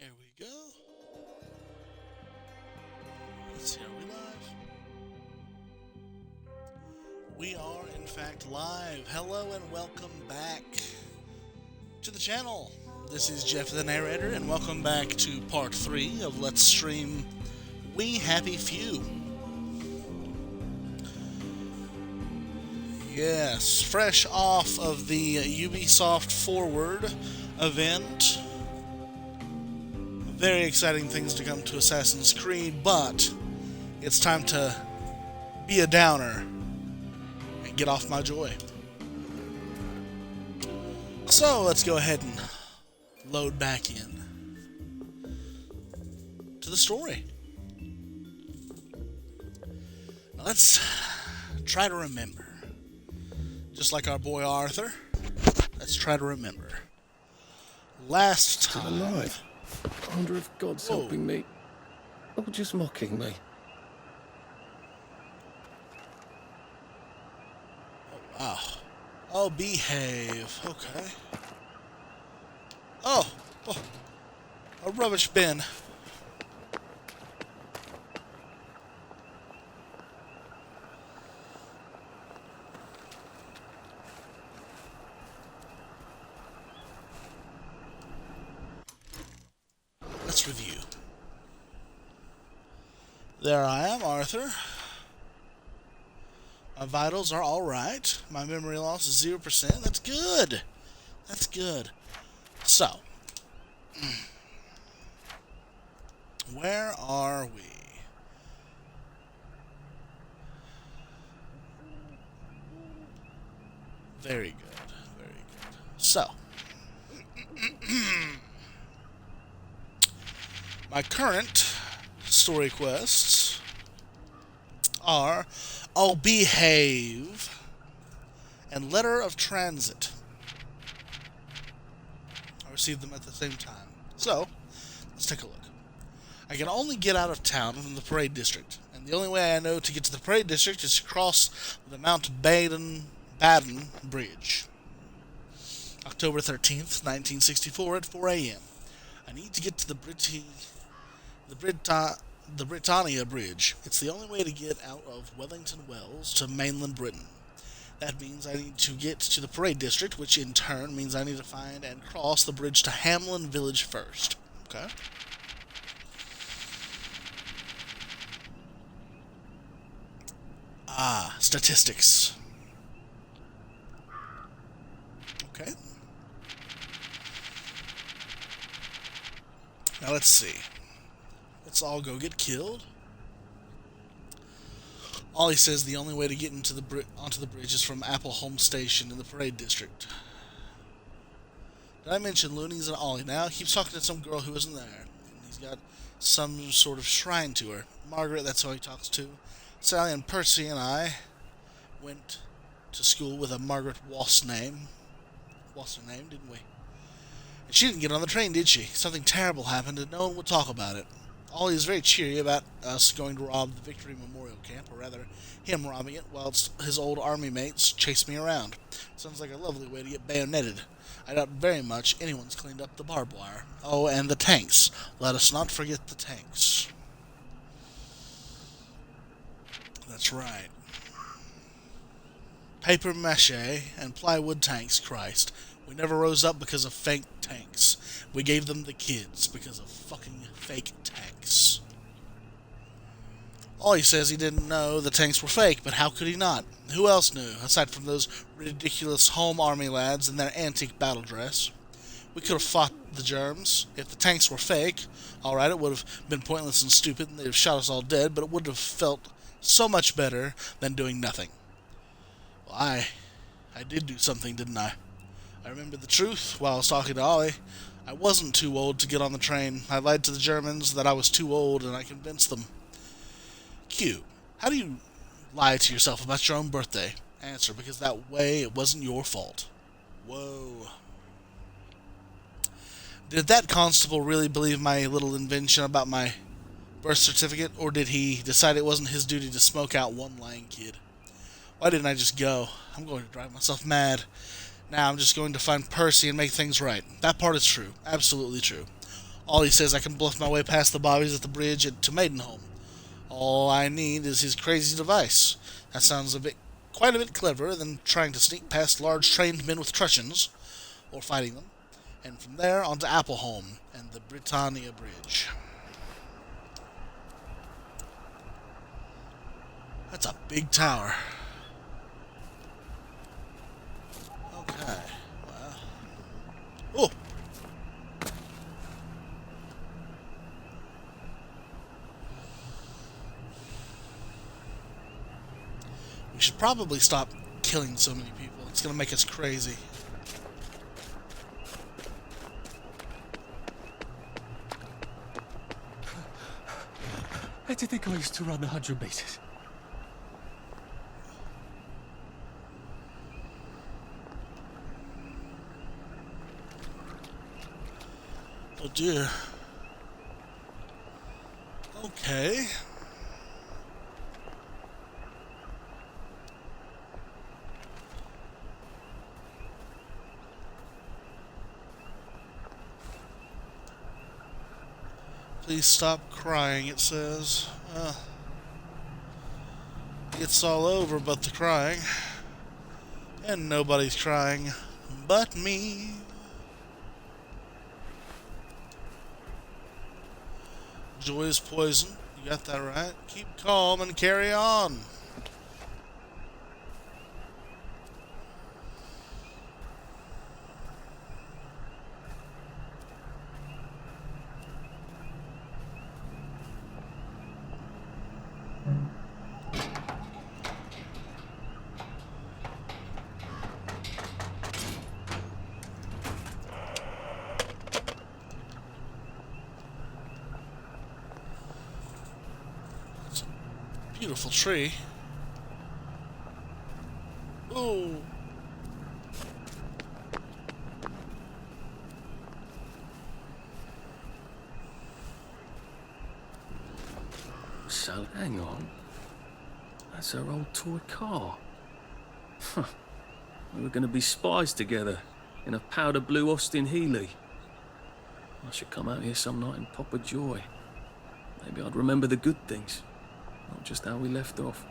Here we go. Let's see, are we live? We are, in fact, live. Hello and welcome back to the channel. This is Jeff the Narrator, and welcome back to part 3 of Let's Stream We Happy Few. Yes, fresh off of the Ubisoft Forward event. Very exciting things to come to Assassin's Creed, but it's time to be a downer and get off my joy. So let's go ahead and load back in to the story. Now let's try to remember. Just like our boy Arthur, let's try to remember. Last time... Still alive. I wonder if God's helping me, or just mocking me. Oh, wow. Oh, behave. Okay. Oh, a rubbish bin. Let's review. There I am, Arthur. My vitals are alright. My memory loss is 0%. That's good. That's good. So, where are we? Very good. Very good. So, my current story quests are Oh Behave and Letter of Transit. I received them at the same time. So, let's take a look. I can only get out of town from the Parade District, and the only way I know to get to the Parade District is to cross the Mount Baden Bridge. October 13th, 1964 at 4 a.m. I need to get to the Britannia Bridge. It's the only way to get out of Wellington Wells to mainland Britain. That means I need to get to the Parade District, which in turn means I need to find and cross the bridge to Hamlin Village first. Okay? Statistics. Okay. Now let's see. Let's all go get killed. Ollie says the only way to get onto the bridge is from Appleholm Station in the Parade District. Did I mention Looney's and Ollie now? He keeps talking to some girl who isn't there. And he's got some sort of shrine to her. Margaret, that's who he talks to. Sally and Percy and I went to school with a Margaret Wass name. What's her name, didn't we? And she didn't get on the train, did she? Something terrible happened and no one would talk about it. Ollie is very cheery about us going to rob the Victory Memorial Camp, or rather, him robbing it, whilst his old army mates chase me around. Sounds like a lovely way to get bayoneted. I doubt very much anyone's cleaned up the barbed wire. Oh, and the tanks. Let us not forget the tanks. That's right. Paper mache and plywood tanks, Christ. We never rose up because of fake tanks. We gave them the kids because of fucking fake tanks. Ollie says he didn't know the tanks were fake, but how could he not? Who else knew, aside from those ridiculous home army lads in their antique battle dress? We could have fought the germs. If the tanks were fake, alright, it would have been pointless and stupid, and they'd have shot us all dead, but it would have felt so much better than doing nothing. Well, I did do something, didn't I? I remembered the truth while I was talking to Ollie. I wasn't too old to get on the train. I lied to the Germans that I was too old, and I convinced them. Q. How do you lie to yourself about your own birthday? Answer, because that way it wasn't your fault. Whoa. Did that constable really believe my little invention about my birth certificate, or did he decide it wasn't his duty to smoke out one lying kid? Why didn't I just go? I'm going to drive myself mad. Now I'm just going to find Percy and make things right. That part is true. Absolutely true. Ollie says I can bluff my way past the bobbies at the bridge to Maidenholm. All I need is his crazy device. That sounds quite a bit cleverer than trying to sneak past large trained men with truncheons, or fighting them, and from there on to Appleholm and the Britannia Bridge. That's a big tower. Okay. Well. Oh! We should probably stop killing so many people. It's gonna make us crazy. Where did you think I used to run 100 meters? Oh dear. Okay. Please stop crying, it says. It's all over but the crying. And nobody's crying but me. Joy is poison. You got that right. Keep calm and carry on. Beautiful tree. Ooh. So, hang on. That's our old toy car. Huh. We were going to be spies together in a powder blue Austin Healey. I should come out here some night and pop a joy. Maybe I'd remember the good things. Not just how we left off.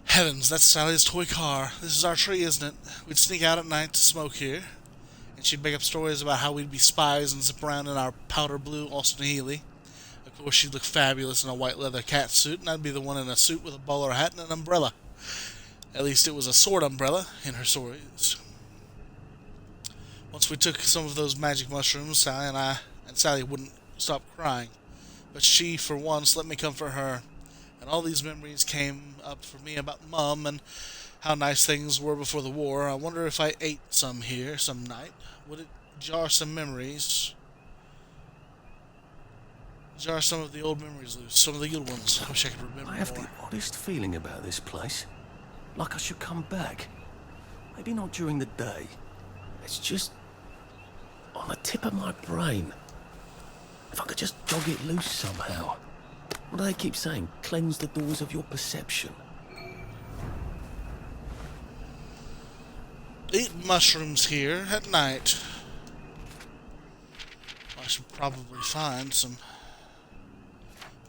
Heavens, that's Sally's toy car. This is our tree, isn't it? We'd sneak out at night to smoke here, and she'd make up stories about how we'd be spies and zip around in our powder blue Austin Healey. Of course, she'd look fabulous in a white leather cat suit, and I'd be the one in a suit with a bowler hat and an umbrella. At least it was a sword umbrella in her stories. Once we took some of those magic mushrooms, Sally wouldn't stop crying. But she, for once, let me comfort her. And all these memories came up for me about Mum and how nice things were before the war. I wonder if I ate some here some night. Would it jar some memories? Jar some of the old memories loose. Some of the good ones. I wish I could remember I have more. the oddest feeling about this place. Like I should come back. Maybe not during the day. It's just on the tip of my brain. If I could just jog it loose somehow. What do they keep saying? Cleanse the doors of your perception. Eat mushrooms here at night. I should probably find some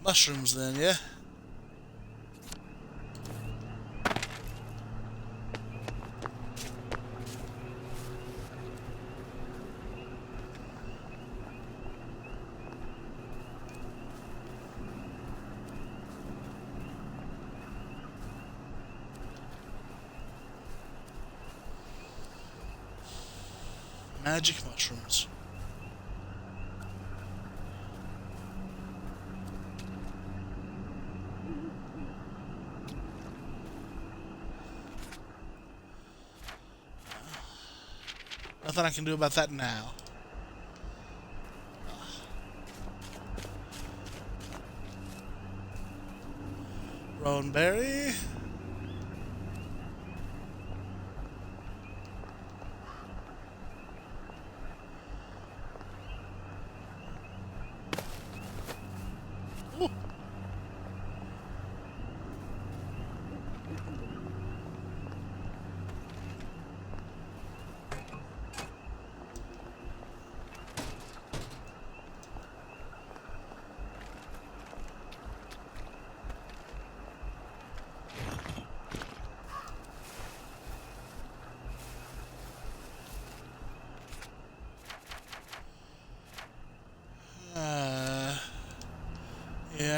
mushrooms then, yeah? Magic mushrooms. Nothing I can do about that now. Roanberry. Ooh.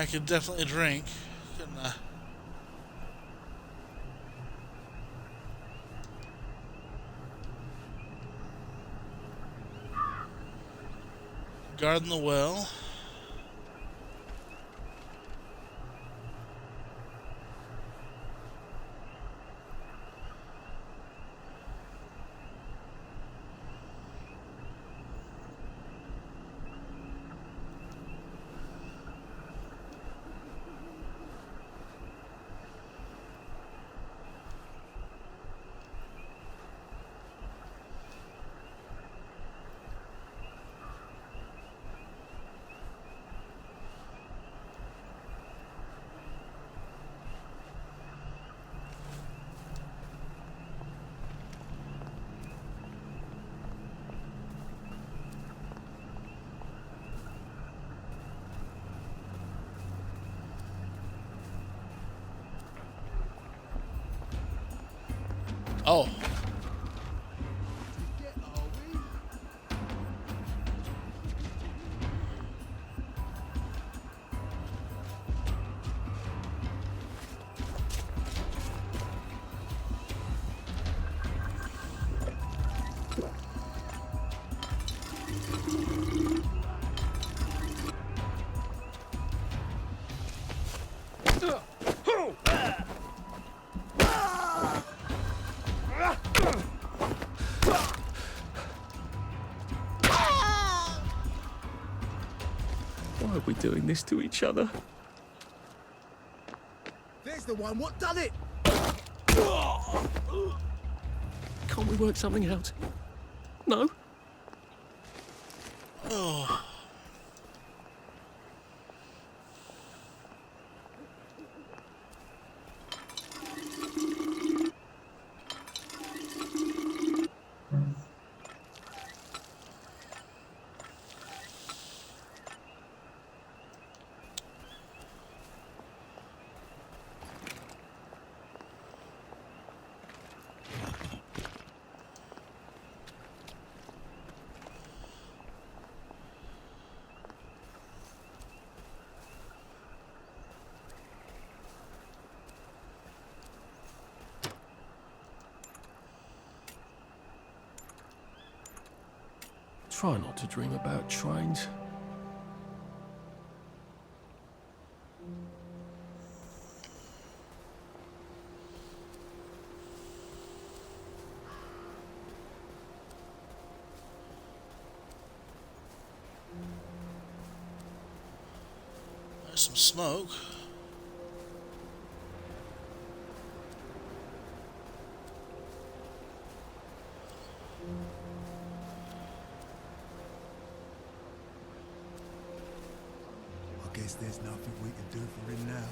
I could definitely drink, couldn't I? Guarding the well. Oh. Why are we doing this to each other? There's the one. What done it? Can't we work something out? No? Oh. Try not to dream about trains. There's some smoke. I guess there's nothing we can do for him now.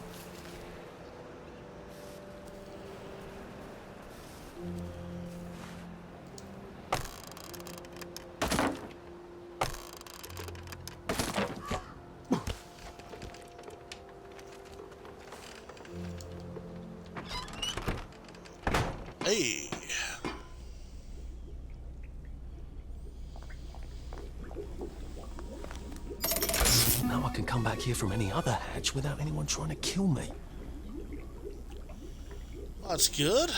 Hey. Now I can come back here from any other hatch without anyone trying to kill me. That's good.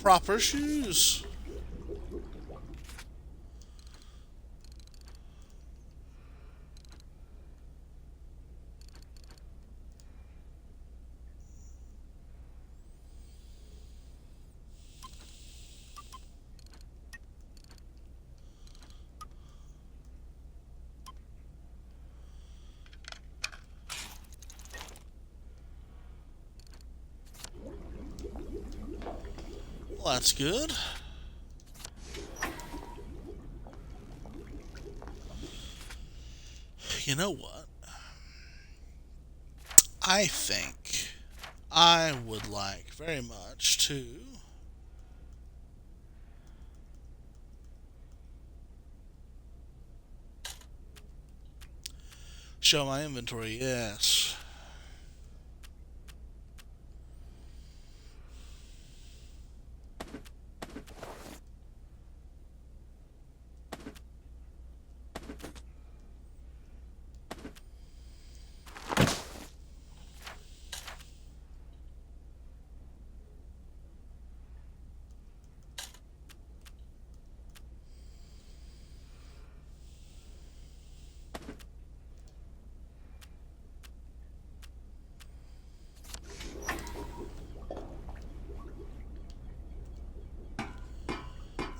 Proper shoes. Well, that's good. You know what? I think I would like very much to Show my inventory, yes.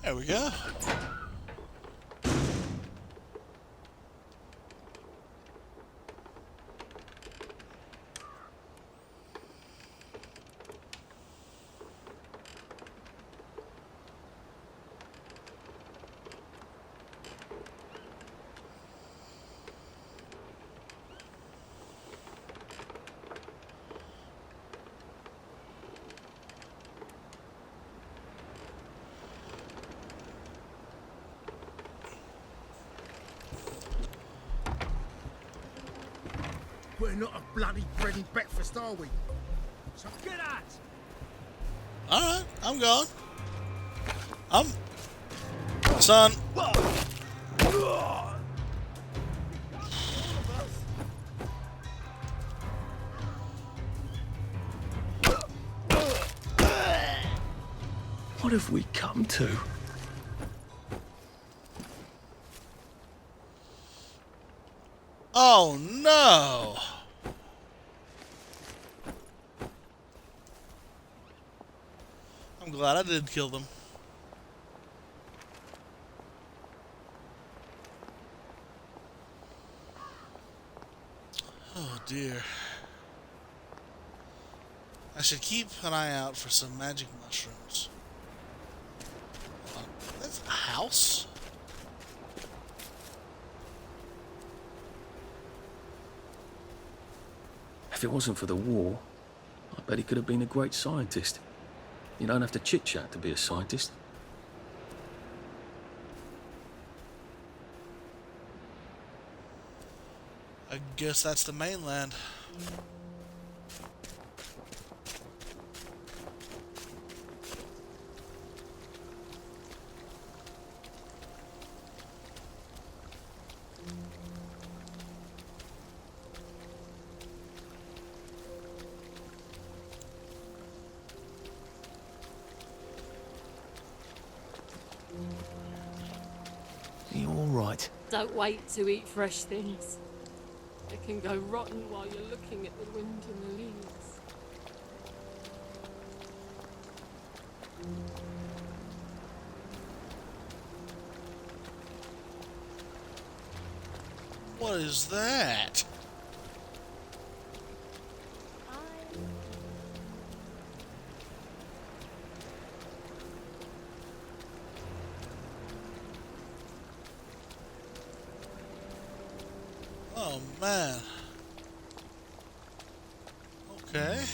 There we go. We're not a bloody bread and breakfast, are we? So get out! Alright, I'm gone. Son. What have we come to? Oh no! I'm glad I did kill them. Oh dear. I should keep an eye out for some magic mushrooms. That's a house? If it wasn't for the war, I bet he could have been a great scientist. You don't have to chit-chat to be a scientist. I guess that's the mainland. Are you all right? Don't wait to eat fresh things. They can go rotten while you're looking at the wind and the leaves. What is that? Oh man. Okay.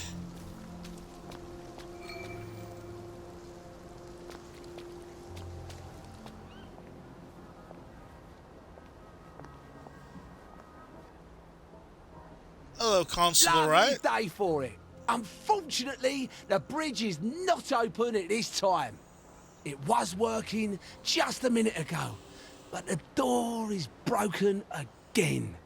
Hello, Constable, Lovely right? day for it. Unfortunately, the bridge is not open at this time. It was working just a minute ago, but the door is broken again.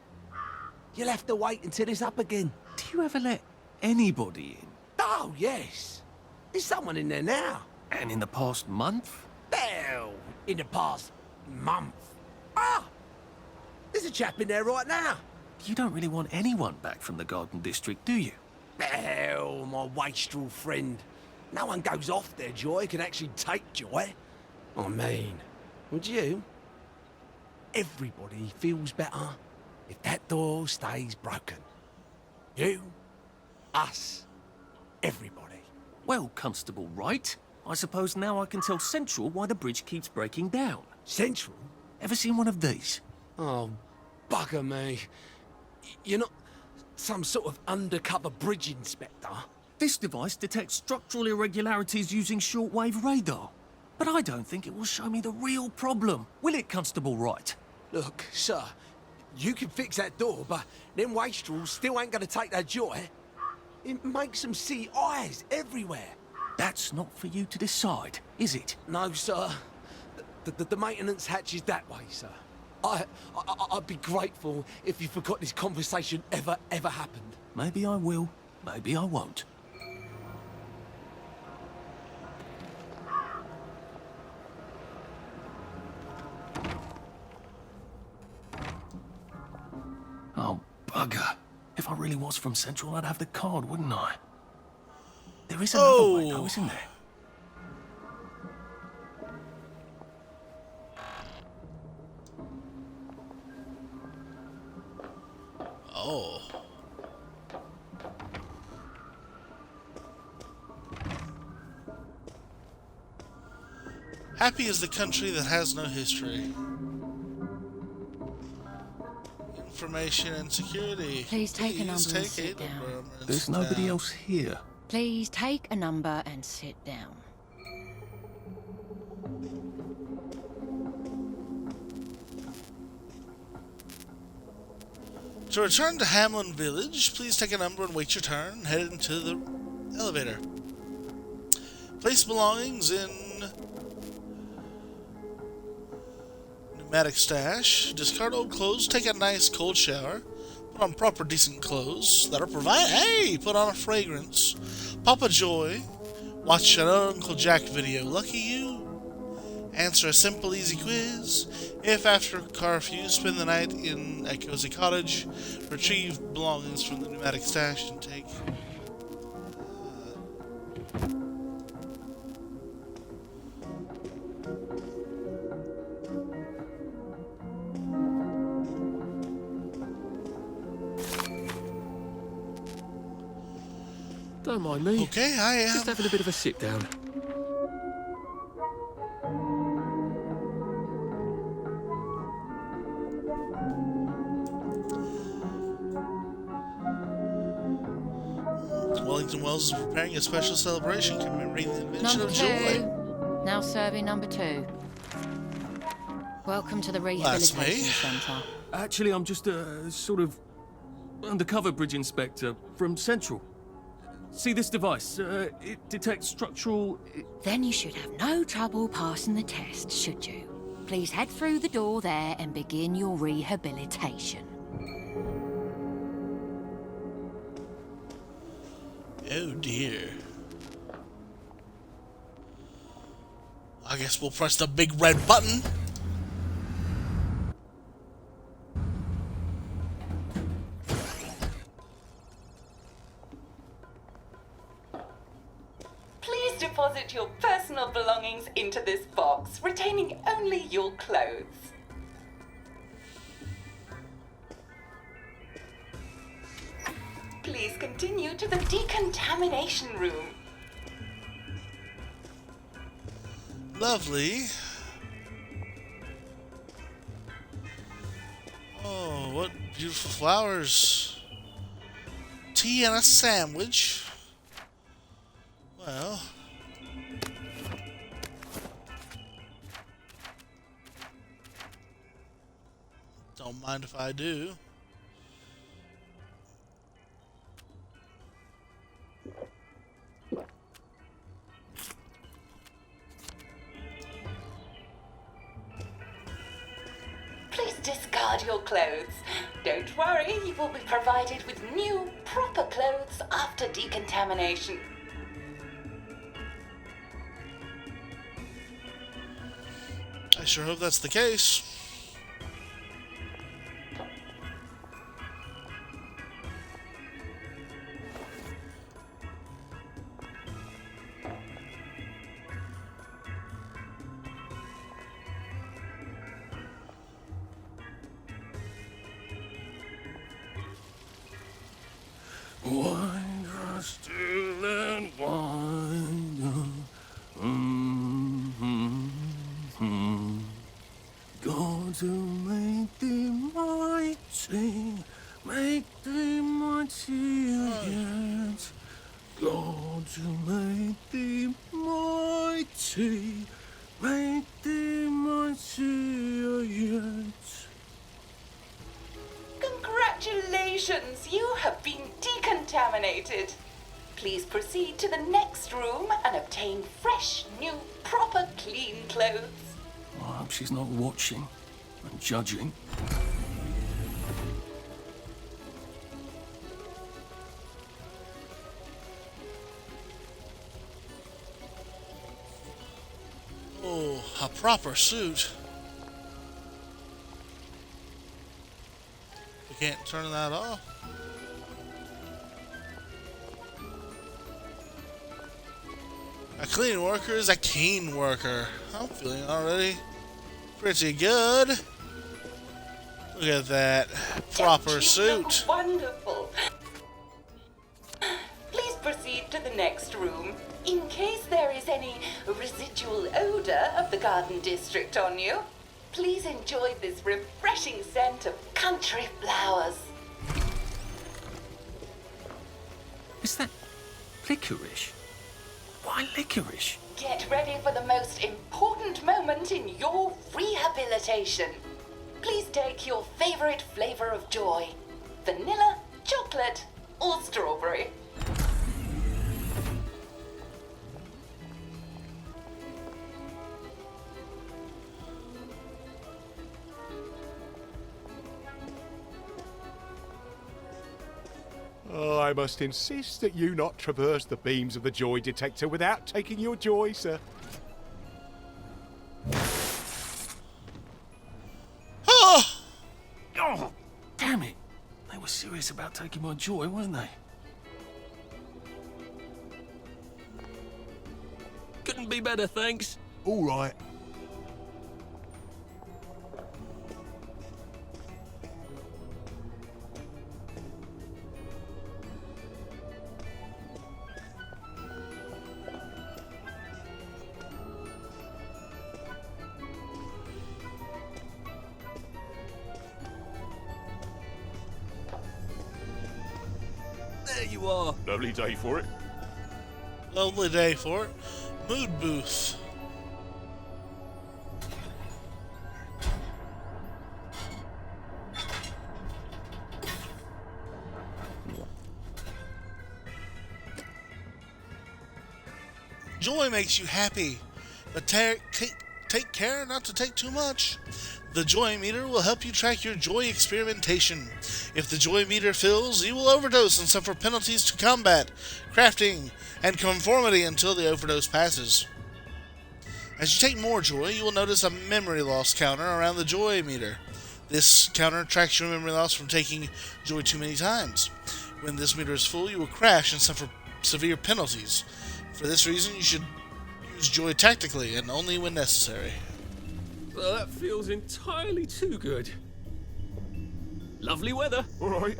You'll have to wait until it's up again. Do you ever let anybody in? Oh, yes. There's someone in there now. And in the past month? Well, in the past month. Ah! There's a chap in there right now. You don't really want anyone back from the Garden District, do you? Well, my wastrel friend. No one goes off their joy can actually take joy. I mean, would you? Everybody feels better if that door stays broken. You, us, everybody. Well, Constable Wright, I suppose now I can tell Central why the bridge keeps breaking down. Central? Ever seen one of these? Oh, bugger me. You're not some sort of undercover bridge inspector? This device detects structural irregularities using shortwave radar. But I don't think it will show me the real problem. Will it, Constable Wright? Look, sir, You can fix that door, but them wastrels still ain't gonna take their joy. It makes them see eyes everywhere. That's not for you to decide, is it? No, sir. The maintenance hatch is that way, sir. I'd be grateful if you forgot this conversation ever happened. Maybe I will, maybe I won't. Oh, bugger. If I really was from Central, I'd have the card, wouldn't I? There is another way, though, isn't there? Oh. Happy is the country that has no history. Information and security. Please take a number and take sit a down. number and There's sit nobody down. else here. Please take a number and sit down. To return to Hamlin Village, please take a number and wait your turn. Head into the elevator. Place belongings in pneumatic stash. Discard old clothes. Take a nice cold shower. Put on proper decent clothes that are provided. Hey! Put on a fragrance. Pop a joy. Watch an Uncle Jack video. Lucky you. Answer a simple, easy quiz. If after curfew, spend the night in a cozy cottage. Retrieve belongings from the pneumatic stash and take. Don't mind me. Okay, I am. Just having a bit of a sit down. Wellington Wells is preparing a special celebration commemorating the invention Number of two. joy. Now serving number 2. Welcome to the That's me. Rehabilitation Centre. Actually, I'm just a sort of undercover bridge inspector from Central. See this device? It detects structural... Then you should have no trouble passing the test, should you? Please head through the door there and begin your rehabilitation. Oh dear. I guess we'll press the big red button. Please deposit your personal belongings into this box, retaining only your clothes. Please continue to the decontamination room. Lovely. Oh, what beautiful flowers. Tea and a sandwich. Well. Don't mind if I do. Please discard your clothes. Don't worry, you will be provided with new, proper clothes after decontamination. I sure hope that's the case. Wine still and wine. God to make thee mighty, make thee mighty yet. God to make thee mighty, make thee mighty yet. Congratulations, you have been decontaminated. Please proceed to the next room and obtain fresh, new, proper, clean clothes. I hope she's not watching and judging. Oh, a proper suit. We can't turn that off. A clean worker is a keen worker. I'm feeling already pretty good. Look at that proper Don't you suit. look wonderful. Please proceed to the next room. In case there is any residual odor of the garden district on you, please enjoy this refreshing scent of country flowers. Is that licorice? Why licorice? Get ready for the most important moment in your rehabilitation. Please take your favorite flavor of joy. Vanilla, chocolate, or strawberry. Oh, I must insist that you not traverse the beams of the joy detector without taking your joy, sir. Oh! Oh, damn it. They were serious about taking my joy, weren't they? Couldn't be better, thanks. All right. There you are. Lovely day for it. Lovely day for it. Mood booth. Joy makes you happy, but take care not to take too much. The joy meter will help you track your joy experimentation. If the joy meter fills, you will overdose and suffer penalties to combat, crafting, and conformity until the overdose passes. As you take more joy, you will notice a memory loss counter around the joy meter. This counter tracks your memory loss from taking joy too many times. When this meter is full, you will crash and suffer severe penalties. For this reason, you should use joy tactically and only when necessary. Well, that feels entirely too good. Lovely weather. All right.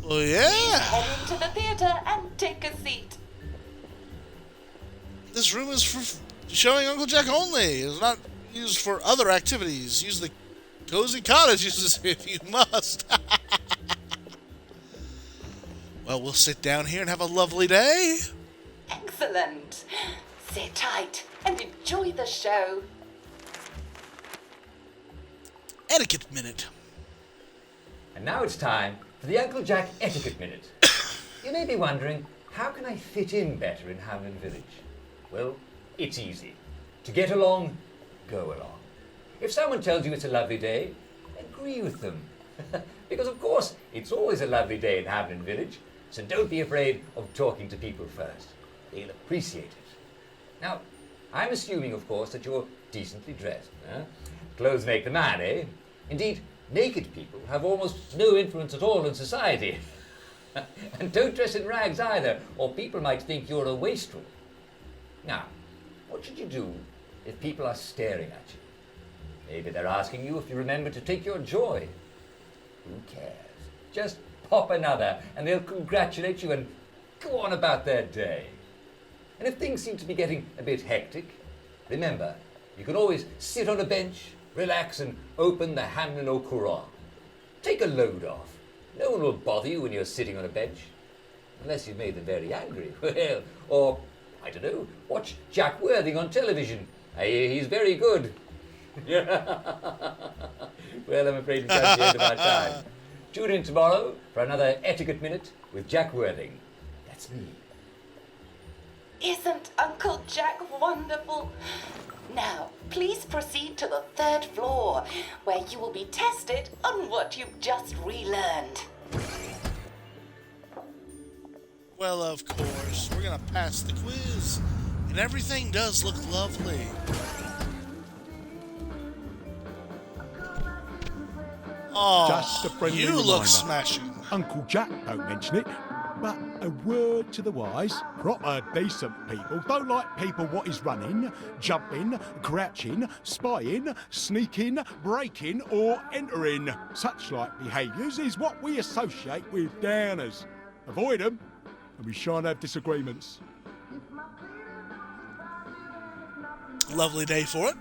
Oh yeah! Head into the theater and take a seat. This room is for showing Uncle Jack only. It's not used for other activities. Use the cozy cottages if you must. Well, we'll sit down here and have a lovely day. Excellent. Sit tight and enjoy the show. Etiquette minute. And now it's time for the Uncle Jack Etiquette Minute. You may be wondering, how can I fit in better in Hamlin Village? Well, it's easy. To get along, go along. If someone tells you it's a lovely day, agree with them. Because of course, it's always a lovely day in Hamlin Village, so don't be afraid of talking to people first. They'll appreciate it. Now, I'm assuming, of course, that you're decently dressed. Clothes make the man, eh? Indeed, naked people have almost no influence at all in society. And don't dress in rags either, or people might think you're a wastrel. Now, what should you do if people are staring at you? Maybe they're asking you if you remember to take your joy. Who cares? Just pop another, and they'll congratulate you and go on about their day. And if things seem to be getting a bit hectic, remember, you can always sit on a bench, relax, and open the Hamlin O'Quran. Take a load off. No one will bother you when you're sitting on a bench. Unless you've made them very angry. Well, or, I don't know, watch Jack Worthing on television. I hear he's very good. Well, Well, I'm afraid we've come to the end of our time. Tune in tomorrow for another Etiquette Minute with Jack Worthing. That's me. Isn't Uncle Jack wonderful? Now, please proceed to the 3rd floor, where you will be tested on what you've just relearned. Well, of course, we're gonna pass the quiz, and everything does look lovely. Oh, Just a friendly you reminder. look smashing. Uncle Jack don't mention it, but a word to the wise. Proper decent people don't like people what is running, jumping, crouching, spying, sneaking, breaking or entering. Such like behaviours is what we associate with downers. Avoid them and we shan't have disagreements. Lovely day for it.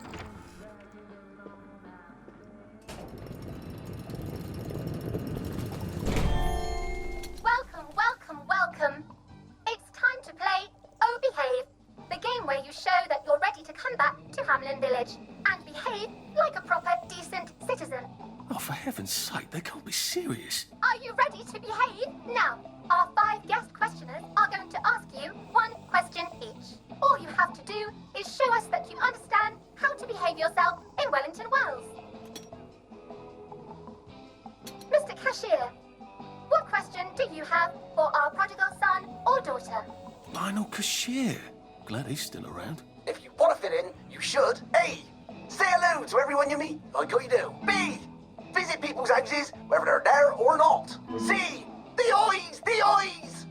Welcome. It's time to play Oh Behave, the game where you show that you're ready to come back to Hamlin Village and behave like a proper, decent citizen. Oh, for heaven's sake, they can't be serious. Are you ready to behave? Now, our 5 guest questioners are going to ask you 1 question each. All you have to do is show us that you understand how to behave yourself in Wellington Wells. Mr. Cashier, what question do you have for our prodigal son or daughter? Lionel Cashier. Glad he's still around. If you want to fit in, you should. A. Say hello to everyone you meet, like what you do. B. Visit people's houses, whether they're there or not. C. The eyes! The eyes!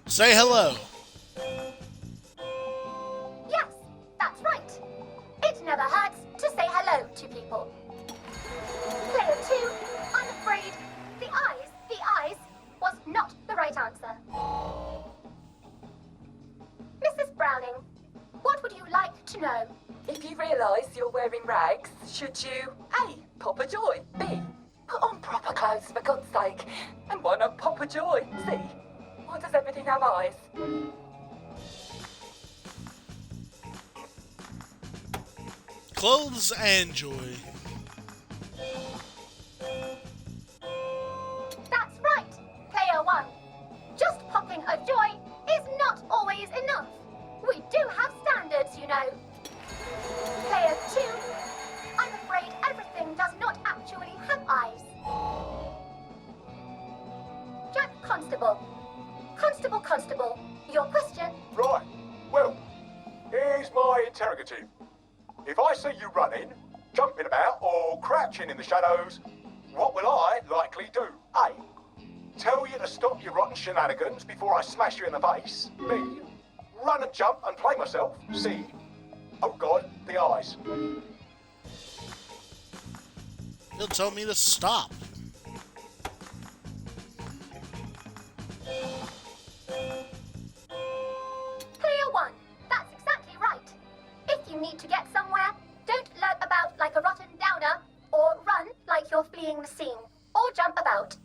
Say hello. Yes, that's right. It never hurts to say hello to people. Player 2, I'm afraid the eyes was not the right answer. Mrs. Browning, what would you like to know? If you realise you're wearing rags, should you A. Pop a joy, B. Put on proper clothes for God's sake, and why not pop a joy, C. Why does everything have eyes? Clothes and joy. That's right, Player 1. Just popping a joy is not always enough. We do have standards, you know. Player 2, I'm afraid everything does not actually have eyes. Jack Constable. Constable, your question? Right, well, here's my interrogative. If I see you running, jumping about, or crouching in the shadows, what will I likely do? A. Tell you to stop your rotten shenanigans before I smash you in the face. B. Run and jump and play myself. C. Oh God, the eyes. He'll tell me to stop. Player 1, that's exactly right. If you need to get somewhere, don't lurk about like a rotten downer, or run like you're fleeing the scene, or jump about.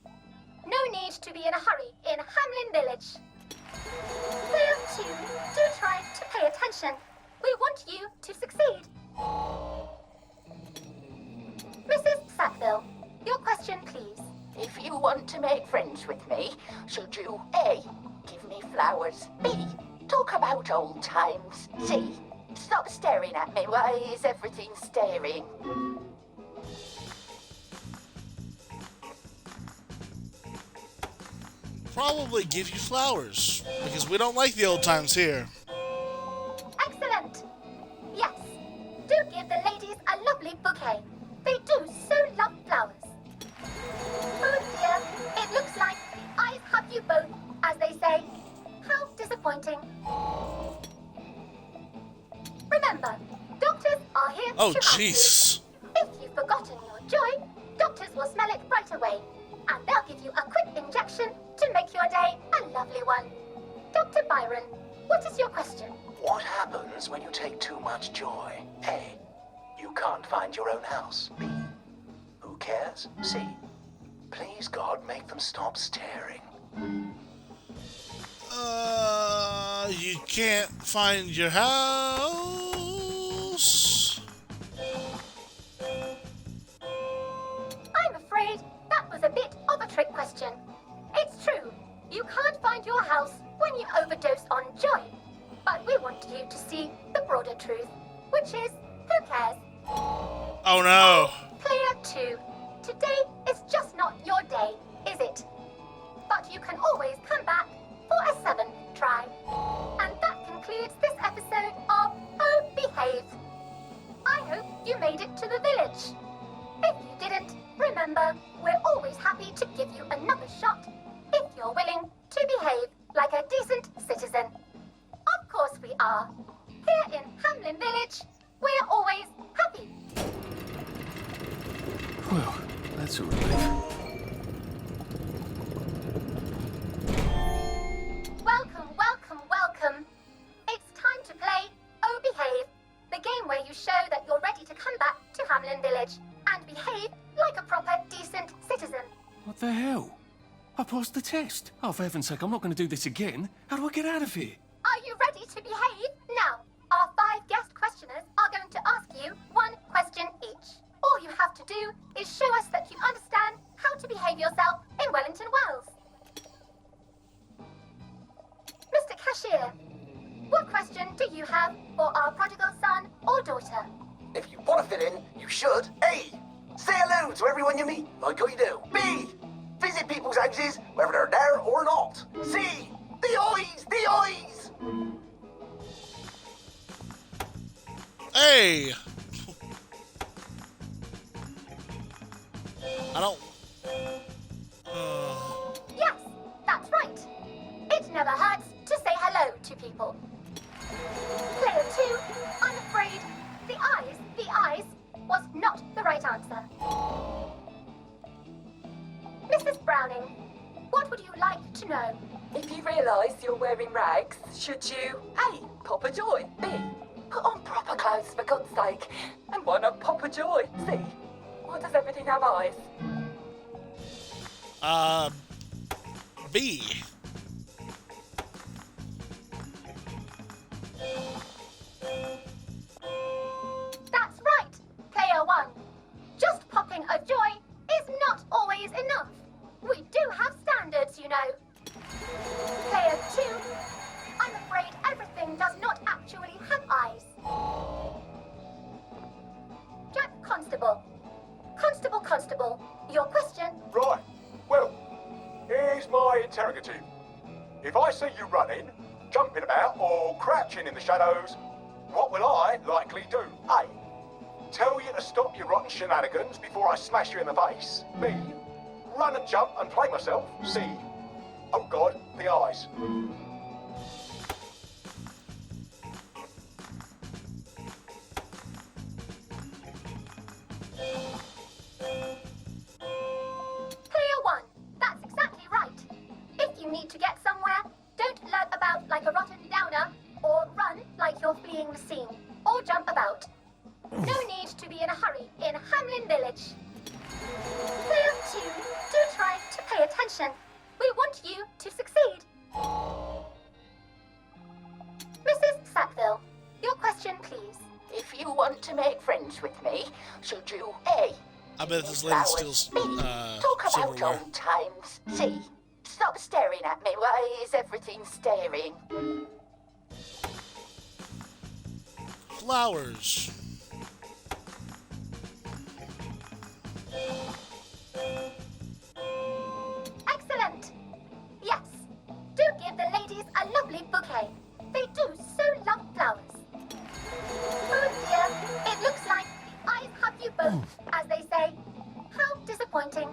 No need to be in a hurry in Hamlin Village. Player 2, do try to pay attention. We want you to succeed. Mrs. Sackville, your question, please. If you want to make friends with me, should you A. Give me flowers, B. Talk about old times, C. Stop staring at me, why is everything staring? Probably give you flowers, because we don't like the old times here. Excellent. Yes, do give the ladies a lovely bouquet. They do so love flowers. Oh dear, it looks like the eyes have you both, as they say. How disappointing. Remember, doctors are here Oh, to help you. jeez. If you've forgotten your joy, doctors will smell it right away, and they'll give you a quick injection to make your day a lovely one. Dr. Byron, what is your question? What happens when you take too much joy? A. You can't find your own house. B. Who cares? C. Please, God, make them stop staring. You can't find your house. I'm afraid that was a bit of a trick question. It's true, you can't find your house when you overdose on joy. But we want you to see the broader truth, which is, who cares? Oh no. Player 2, today is just not your day, is it? But you can always come back for a 7th try. And that concludes this episode of Oh Behave. I hope you made it to the village. If you didn't, remember, we're always happy to give you another shot if you're willing to behave like a decent citizen. Of course we are. Here in Hamlin Village, we're always happy. Well, that's a relief. Welcome, welcome, welcome. It's time to play Oh Behave, the game where you show that you're ready to come back to Hamlin Village and behave like a proper, decent citizen. What the hell? I passed the test. Oh, for heaven's sake, I'm not going to do this again. How do I get out of here? Are you ready to behave? Now, our 5 guest questioners are going to ask you 1 question each. All you have to do is show us that you understand how to behave yourself in Wellington Wells. Mr. Cashier, what question do you have for our prodigal son or daughter? If you want to fit in, you should. A. Say hello to everyone you meet, like you do. B. Visit people's houses, whether they're there or not. C. The eyes! The eyes! Hey! I don't... Yes, that's right. It never hurts to say hello to people. Player 2, I'm afraid the eyes was not the right answer. Mrs. Browning, what would you like to know? If you realise you're wearing rags, should you A. Pop a joy, B. Put on proper clothes for God's sake, and why not pop a joy, C. Why does everything have eyes? B. That's right, Player 1. Just popping a joy is not always enough. We do have standards, you know. Player 2, I'm afraid everything does not actually have eyes. Jack Constable. Constable, your question. Right. Well, here's my interrogative. If I see you running, jumping about, or crouching in the shadows, what will I likely do? A. Tell you to stop your rotten shenanigans before I smash you in the face. B. Run and jump and play myself. C. Oh God, the eyes. Player 1, that's exactly right. If you need to get somewhere, don't lurk about like a rotten downer, or run like you're fleeing the scene, or jump about. No need to be in a hurry in Hamlin Village. Player 2, do try to pay attention. We want you to succeed. Mrs. Sackville, your question, please. If you want to make friends with me, should you A. I bet this lady steals, B. Talk about silverware. old times. C. Stop staring at me. Why is everything staring? Flowers. Excellent. Yes, do give the ladies a lovely bouquet. They do so love flowers. Oh dear, it looks like the eyes have you both, as they say. How disappointing.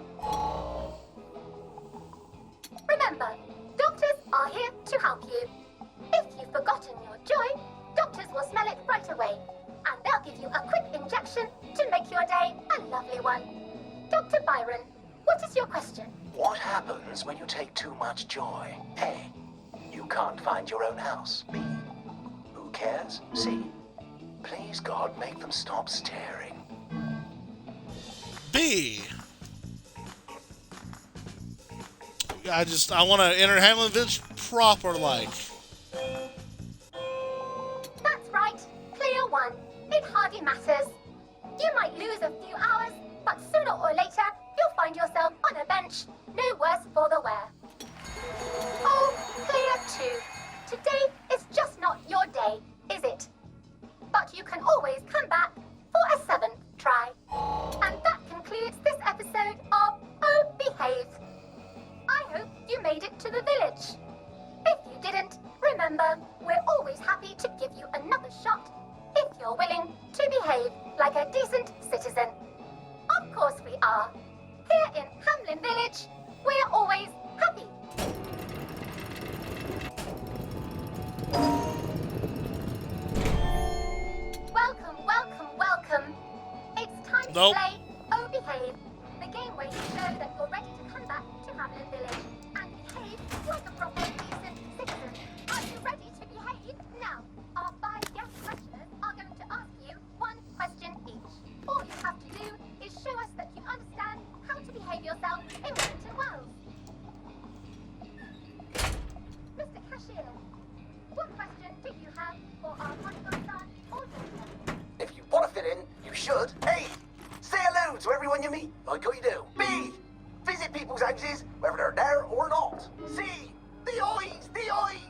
Remember, doctors are here to help you. If you've forgotten your joy, doctors will smell it right away, and they'll give you a quick injection to make your day a lovely one. Dr. Byron, what is your question? What happens when you take too much joy? A. You can't find your own house. B. Who cares? C. Please, God, make them stop staring. B. I want to enter Hamlin Village proper like. matters. You might lose a few hours, but sooner or later, you'll find yourself on a bench, no worse for the wear. Oh, player 2. Today is just not your day, is it? But you can always come back for a 7th try. And that concludes this episode of Oh Behave. I hope you made it to the village. If you didn't, remember, we're always happy to give you another shot if you're willing to behave like a decent citizen. Of course we are. Here in Hamlin Village, we're always happy. Welcome, welcome, welcome. It's time to play Oh Behave, the game where you show that you're ready to come back to Hamlin Village and behave like a proper decent citizen. Are you ready to behave? Now, our 5 guest questioners are going to ask you 1 question each. All you have to do is show us that you understand how to behave yourself in Wellington Wells. Mr. Cashier, what question do you have for our prodigal son or daughter? If you want to fit in, you should. A. Say hello to everyone you meet, like what you do. B. Visit people's houses, whether they're there or not. C. The eyes, the eyes.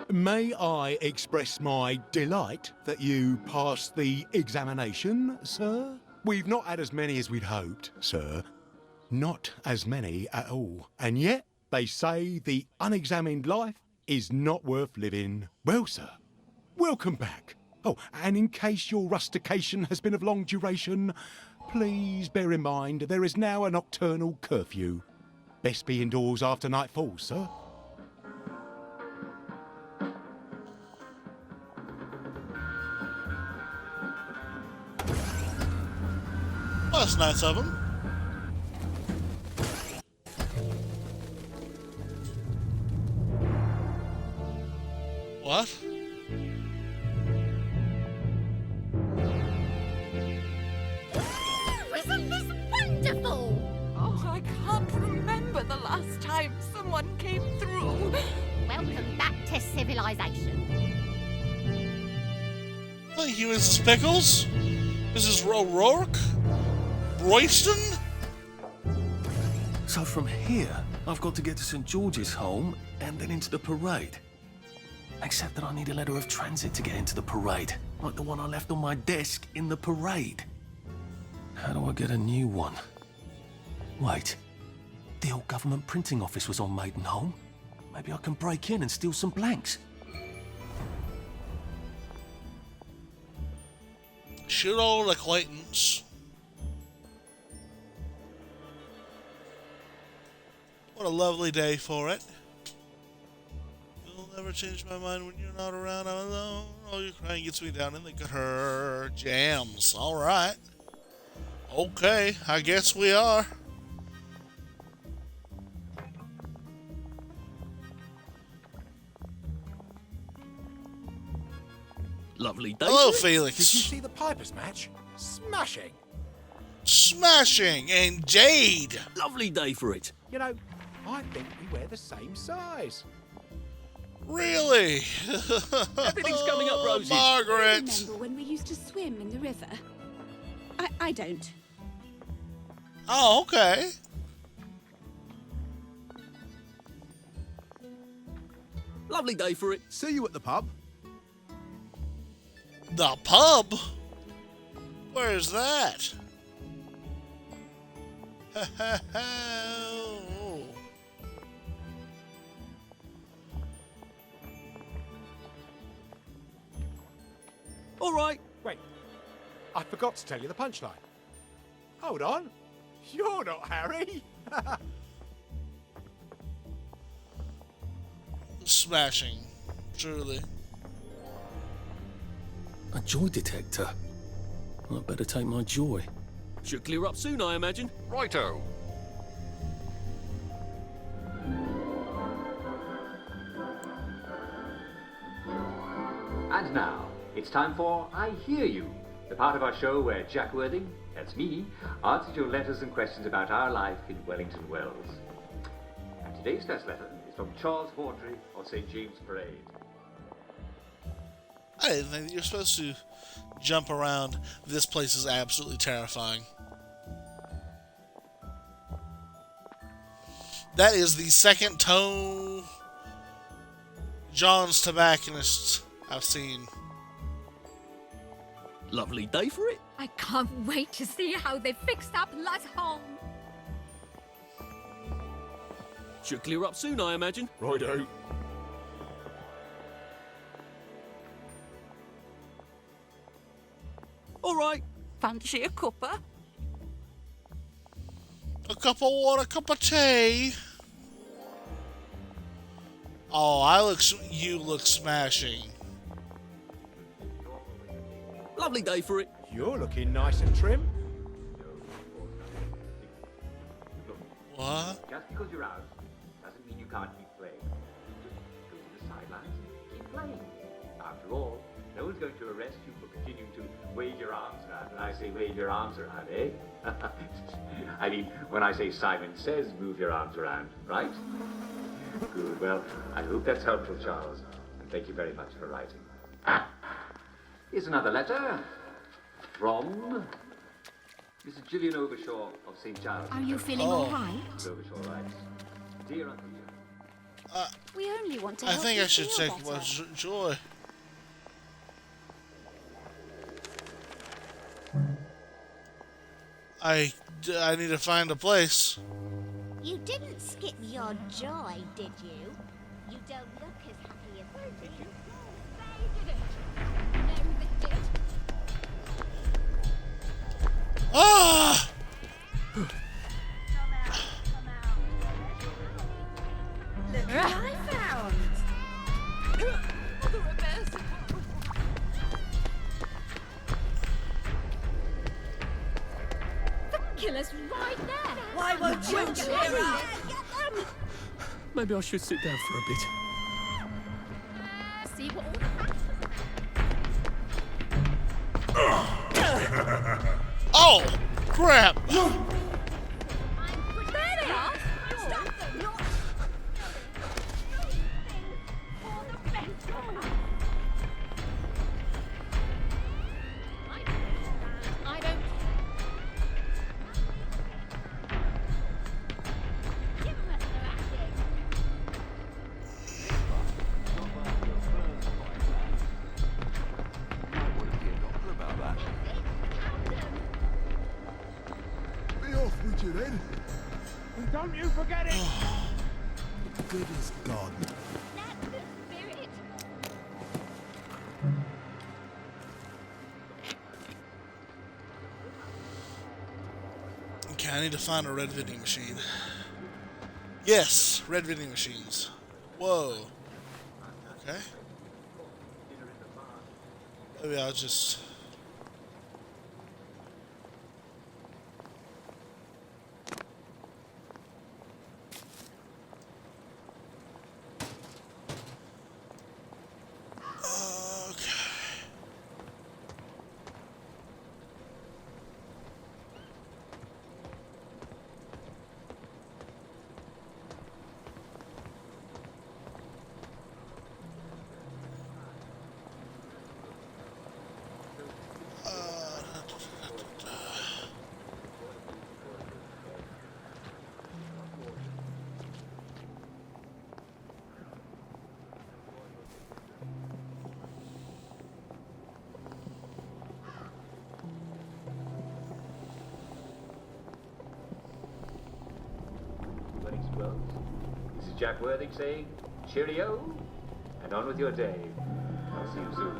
May I express my delight that you passed the examination, sir? We've not had as many as we'd hoped, sir. Not as many at all. And yet, they say the unexamined life is not worth living. Well, sir, welcome back. Oh, and in case your rustication has been of long duration, please bear in mind there is now a nocturnal curfew. Best be indoors after nightfall, sir. Well, that's nice of him. What? Isn't this wonderful? Oh, I can't remember the last time someone came through. Welcome back to civilization. Thank you, Mrs. Pickles. Mrs. O'Rourke? Royston? So from here, I've got to get to St. George's home and then into the parade. Except that I need a letter of transit to get into the parade, like the one I left on my desk in the parade. How do I get a new one? Wait, the old government printing office was on Maidenholm. Maybe I can break in and steal some blanks. Shoot old acquaintance. What a lovely day for it. You'll never change my mind when you're not around. I'm alone. Oh, your crying gets me down in the gutter. Jams. All right. Okay, I guess we are. Lovely day. Hello, Felix. Did you see the Pipers match? Smashing. Smashing and Jade. Lovely day for it. You know, I think we wear the same size. Really? Everything's coming up roses. Margaret. Remember when we used to swim in the river? I don't. Oh, okay. Lovely day for it. See you at the pub. The pub? Where's that? All right. Wait, I forgot to tell you the punchline. Hold on. You're not Harry. Smashing. Truly. A joy detector. I better take my joy. Should clear up soon, I imagine. Righto. And now, it's time for I Hear You, the part of our show where Jack Worthing, that's me, answers your letters and questions about our life in Wellington Wells. And today's first letter is from Charles Hawtrey of St. James Parade. I didn't think that you're supposed to jump around. This place is absolutely terrifying. That is the second John's Tobacconist I've seen. Lovely day for it. I can't wait to see how they fixed up Luz Home. Should clear up soon, I imagine. Righto. All right. Fancy a cuppa? A cup of water, a cup of tea. Oh, you look smashing. Lovely day for it. You're looking nice and trim. What? Just because you're out doesn't mean you can't keep playing. Just go to the sidelines and keep playing. After all, no one's going to arrest you for continuing to wave your arms around. And I say wave your arms around, eh? I mean, when I say Simon Says move your arms around, right? Good, well, I hope that's helpful, Charles. And thank you very much for writing. Here's another letter from Mrs. Gillian Overshaw of St. Giles. Are you feeling all right? Mrs. Overshaw writes, Dear Uncle Jack. We only want to I help think you I should feel take better. my joy. I need to find a place. You didn't skip your joy, did you? You don't look as happy as you did. They did it. No, they did. Ah! Look what I found! The reverse. The killer's right there. Why won't you cheer up? Maybe I should sit down for a bit. See what Oh, crap! There they are. Stop them. I don't. Be off with you then. And don't you forget it! Good as God. Okay, I need to find a red vending machine. Yes, red vending machines. Whoa. Okay. Maybe I'll just... This is Jack Worthing saying, cheerio, and on with your day. I'll see you soon.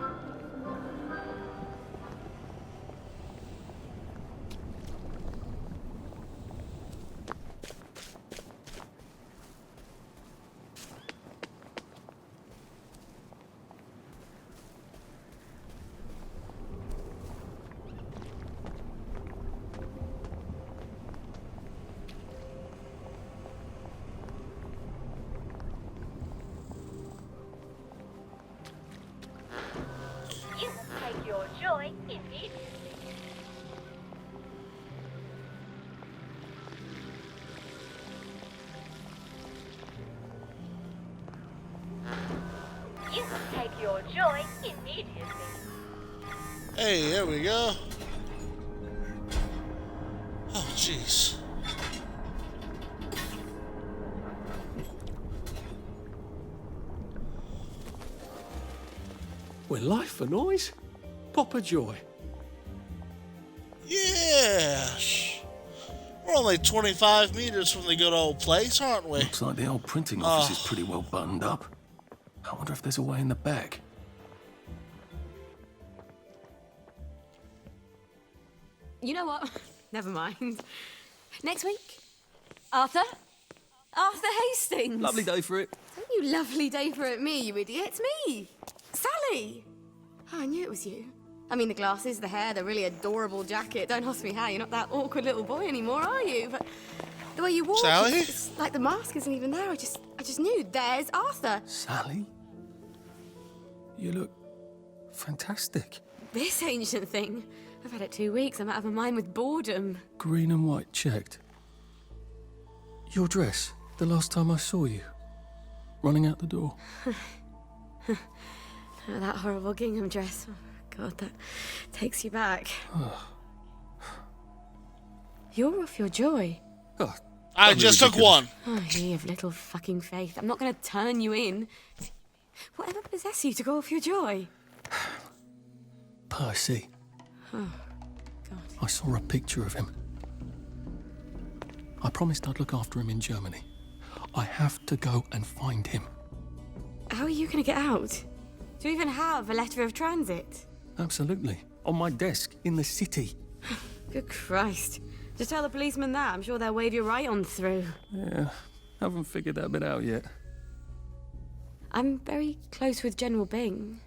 joy immediately. Hey, there we go. Oh, jeez. We're life for noise. Papa Joy. Yeah. We're only 25 meters from the good old place, aren't we? Looks like the old printing office is pretty well buttoned up. I wonder if there's a way in the back. You know what? Never mind. Next week, Arthur Hastings. Lovely day for it. Don't you lovely day for it, me, you idiot. It's me, Sally. Oh, I knew it was you. I mean, the glasses, the hair, the really adorable jacket. Don't ask me how. You're not that awkward little boy anymore, are you? But the way you walk, Sally? it's like the mask isn't even there. I just knew. There's Arthur. Sally? You look fantastic. This ancient thing. I've had it 2 weeks. I'm out of my mind with boredom. Green and white checked. Your dress, the last time I saw you. Running out the door. Oh, that horrible gingham dress. Oh, God, that takes you back. You're off your joy. Oh, I just took one. Oh, you have little fucking faith. I'm not going to turn you in. Whatever possessed you to go off your joy? Percy. Oh, God. I saw a picture of him. I promised I'd look after him in Germany. I have to go and find him. How are you going to get out? Do you even have a letter of transit? Absolutely. On my desk, in the city. Good Christ. Just tell the policeman that. I'm sure they'll wave you right on through. Yeah, haven't figured that bit out yet. I'm very close with General Bing.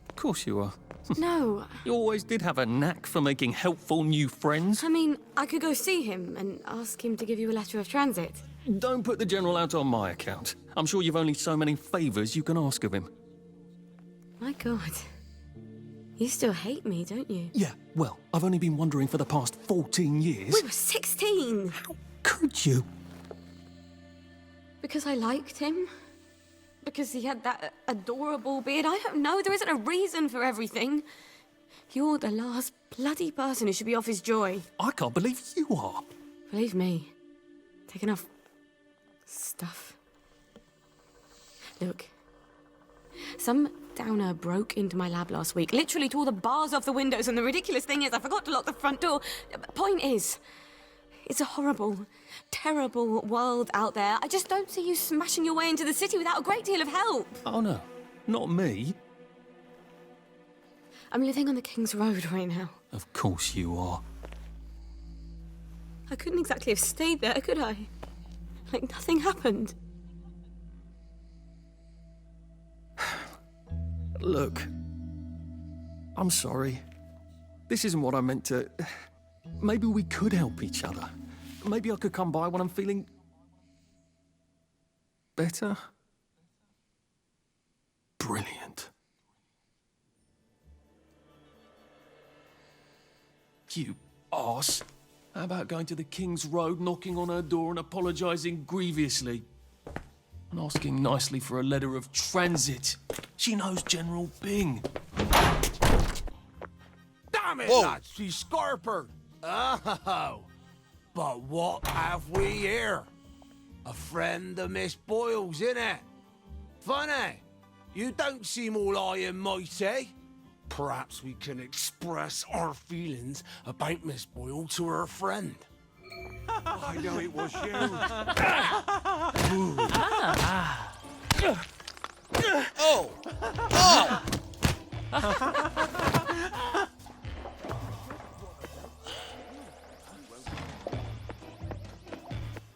Of course you are. No. You always did have a knack for making helpful new friends. I mean, I could go see him and ask him to give you a letter of transit. Don't put the General out on my account. I'm sure you've only so many favours you can ask of him. My God. You still hate me, don't you? Yeah, well, I've only been wondering for the past 14 years. We were 16. How could you? Because I liked him? Because he had that adorable beard? I don't know. There isn't a reason for everything. You're the last bloody person who should be off his joy. I can't believe you are. Believe me. Take enough stuff. Look. Some downer broke into my lab last week, literally tore the bars off the windows, and the ridiculous thing is I forgot to lock the front door. Point is, it's a horrible, terrible world out there. I just don't see you smashing your way into the city without a great deal of help. Oh no, not me. I'm living on the King's Road right now. Of course you are. I couldn't exactly have stayed there, could I? Like nothing happened. Look, I'm sorry. This isn't what I meant to... Maybe we could help each other. Maybe I could come by when I'm feeling... better? Brilliant. You arse. How about going to the King's Road, knocking on her door and apologising grievously? And asking nicely for a letter of transit. She knows General Bing. Damn it, Whoa. lads, she's scarpered. Oh, but what have we here? A friend of Miss Boyle's, innit? Funny, you don't seem all high and mighty. Perhaps we can express our feelings about Miss Boyle to her friend. I know it was you. Oh! Oh!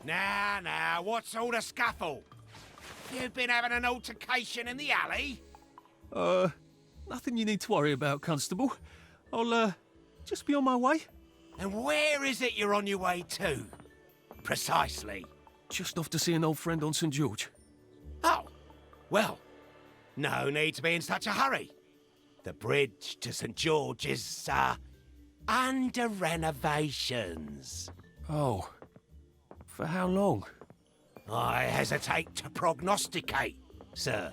Now, what's all the scuffle? You've been having an altercation in the alley? Nothing you need to worry about, Constable. I'll, just be on my way. And where is it you're on your way to? Precisely. Just off to see an old friend on St. George. Oh, well, no need to be in such a hurry. The bridge to St. George is, under renovations. Oh. For how long? I hesitate to prognosticate, sir.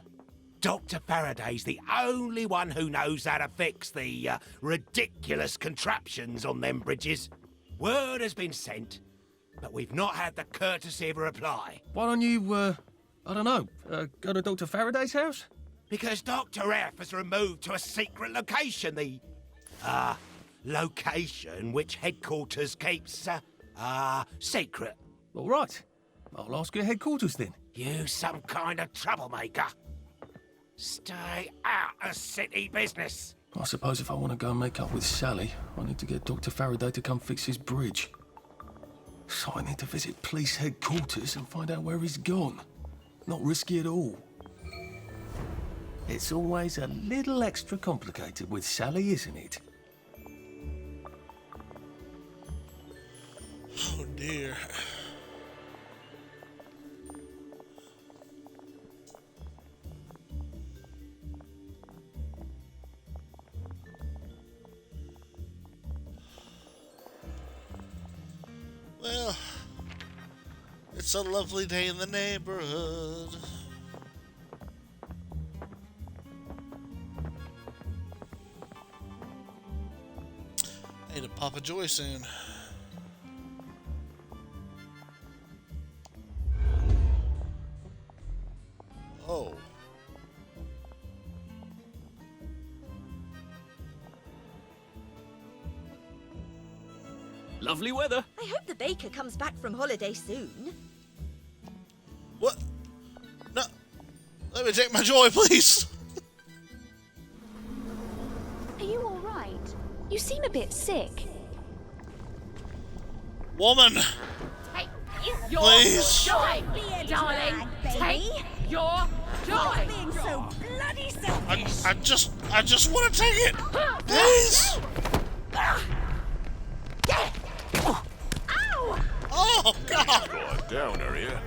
Dr. Faraday's the only one who knows how to fix the ridiculous contraptions on them bridges. Word has been sent, but we've not had the courtesy of a reply. Why don't you, I don't know, go to Dr. Faraday's house? Because Dr. F has removed to a secret location, the, location which headquarters keeps, secret. All right. I'll ask your headquarters then. You some kind of troublemaker. Stay out of city business. I suppose if I want to go and make up with Sally, I need to get Dr. Faraday to come fix his bridge. So I need to visit police headquarters and find out where he's gone. Not risky at all. It's always a little extra complicated with Sally, isn't it? Oh dear. Well, it's a lovely day in the neighborhood. I need to pop a joy soon. Oh. Lovely weather. I hope the baker comes back from holiday soon. What? No. Let me take my joy, please. Are you all right? You seem a bit sick. Woman. Take your Please. joy, darling. Take your joy. Being so bloody selfish. I just want to take it. Please. Ow! Oh, God. Downer here.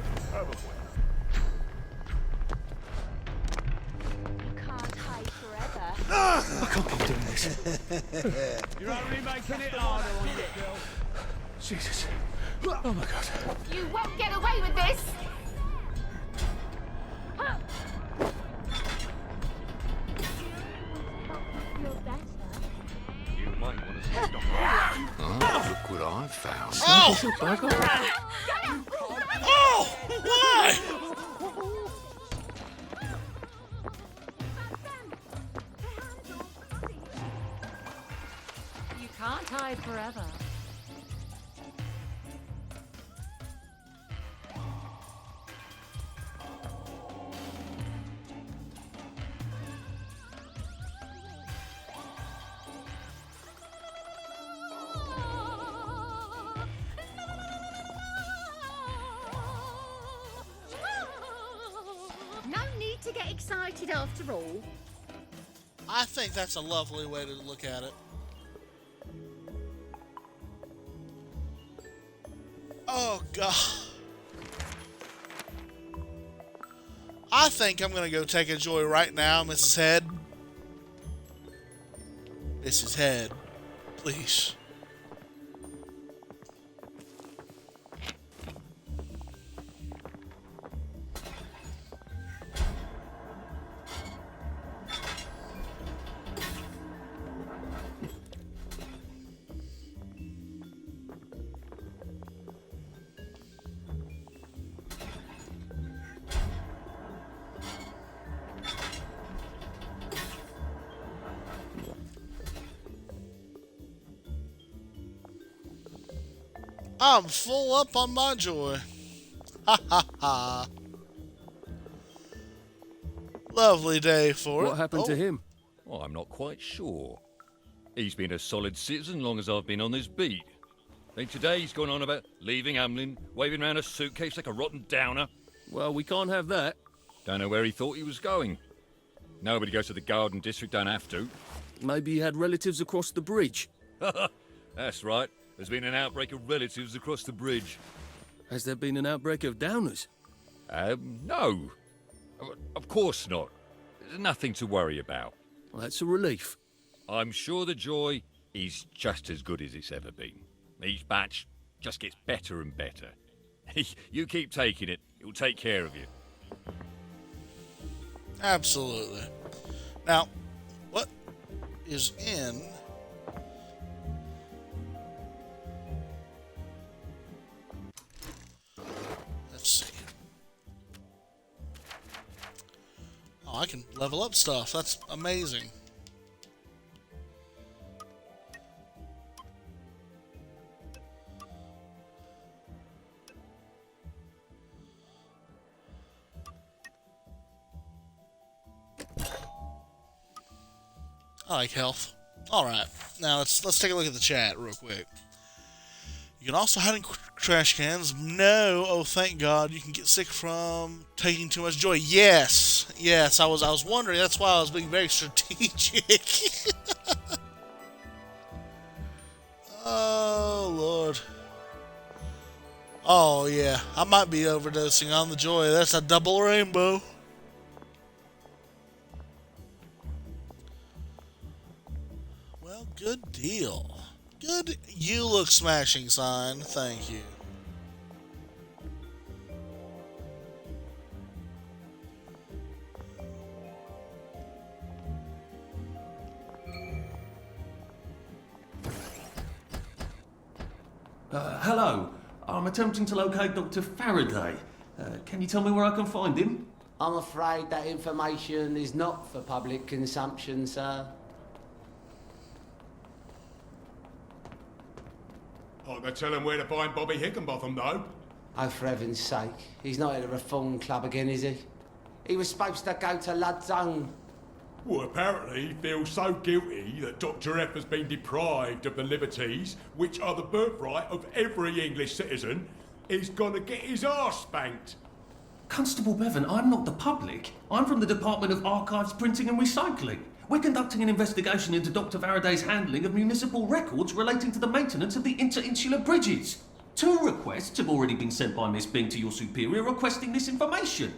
You can't hide forever. I can't keep doing this. You're only making it harder on yourself. Jesus. Oh my God. You won't get away with this. Feel better. You might want to stop. Oh, look what I found. Oh! Oh! Why? You can't hide forever. No need to get excited after all. I think that's a lovely way to look at it. Oh, God. I think I'm going to go take a joy right now, Mrs. Head. Mrs. Head, please. I'm full up on my joy. Ha ha ha. Lovely day for it. What happened to him? Oh, I'm not quite sure. He's been a solid citizen long as I've been on this beat. Then today he's gone on about leaving Hamlin, waving around a suitcase like a rotten downer. Well, we can't have that. Don't know where he thought he was going. Nobody goes to the Garden District, don't have to. Maybe he had relatives across the bridge. That's right. There's been an outbreak of relatives across the bridge. Has there been an outbreak of downers? No. Of course not. There's nothing to worry about. Well, that's a relief. I'm sure the joy is just as good as it's ever been. Each batch just gets better and better. You keep taking it, it'll take care of you. Absolutely. Now, what is in... Let's see. Oh, I can level up stuff. That's amazing. I like health. Alright, now let's take a look at the chat real quick. You can also hide in trash cans. No, oh thank God, you can get sick from taking too much joy. Yes, yes, I was wondering, that's why I was being very strategic. Oh Lord. Oh yeah, I might be overdosing on the joy. That's a double rainbow. Good deal. Good. You look smashing, sign. Thank you. Hello. I'm attempting to locate Dr. Faraday. Can you tell me where I can find him? I'm afraid that information is not for public consumption, sir. I can tell him where to find Bobby Hickenbotham, though. Oh, for heaven's sake. He's not at the Reform Club again, is he? He was supposed to go to Lud's Own. Well, apparently he feels so guilty that Dr. F has been deprived of the liberties which are the birthright of every English citizen, he's gonna get his arse spanked. Constable Bevan, I'm not the public. I'm from the Department of Archives, Printing and Recycling. We're conducting an investigation into Dr. Faraday's handling of municipal records relating to the maintenance of the interinsular bridges. 2 requests have already been sent by Miss Bing to your superior requesting this information.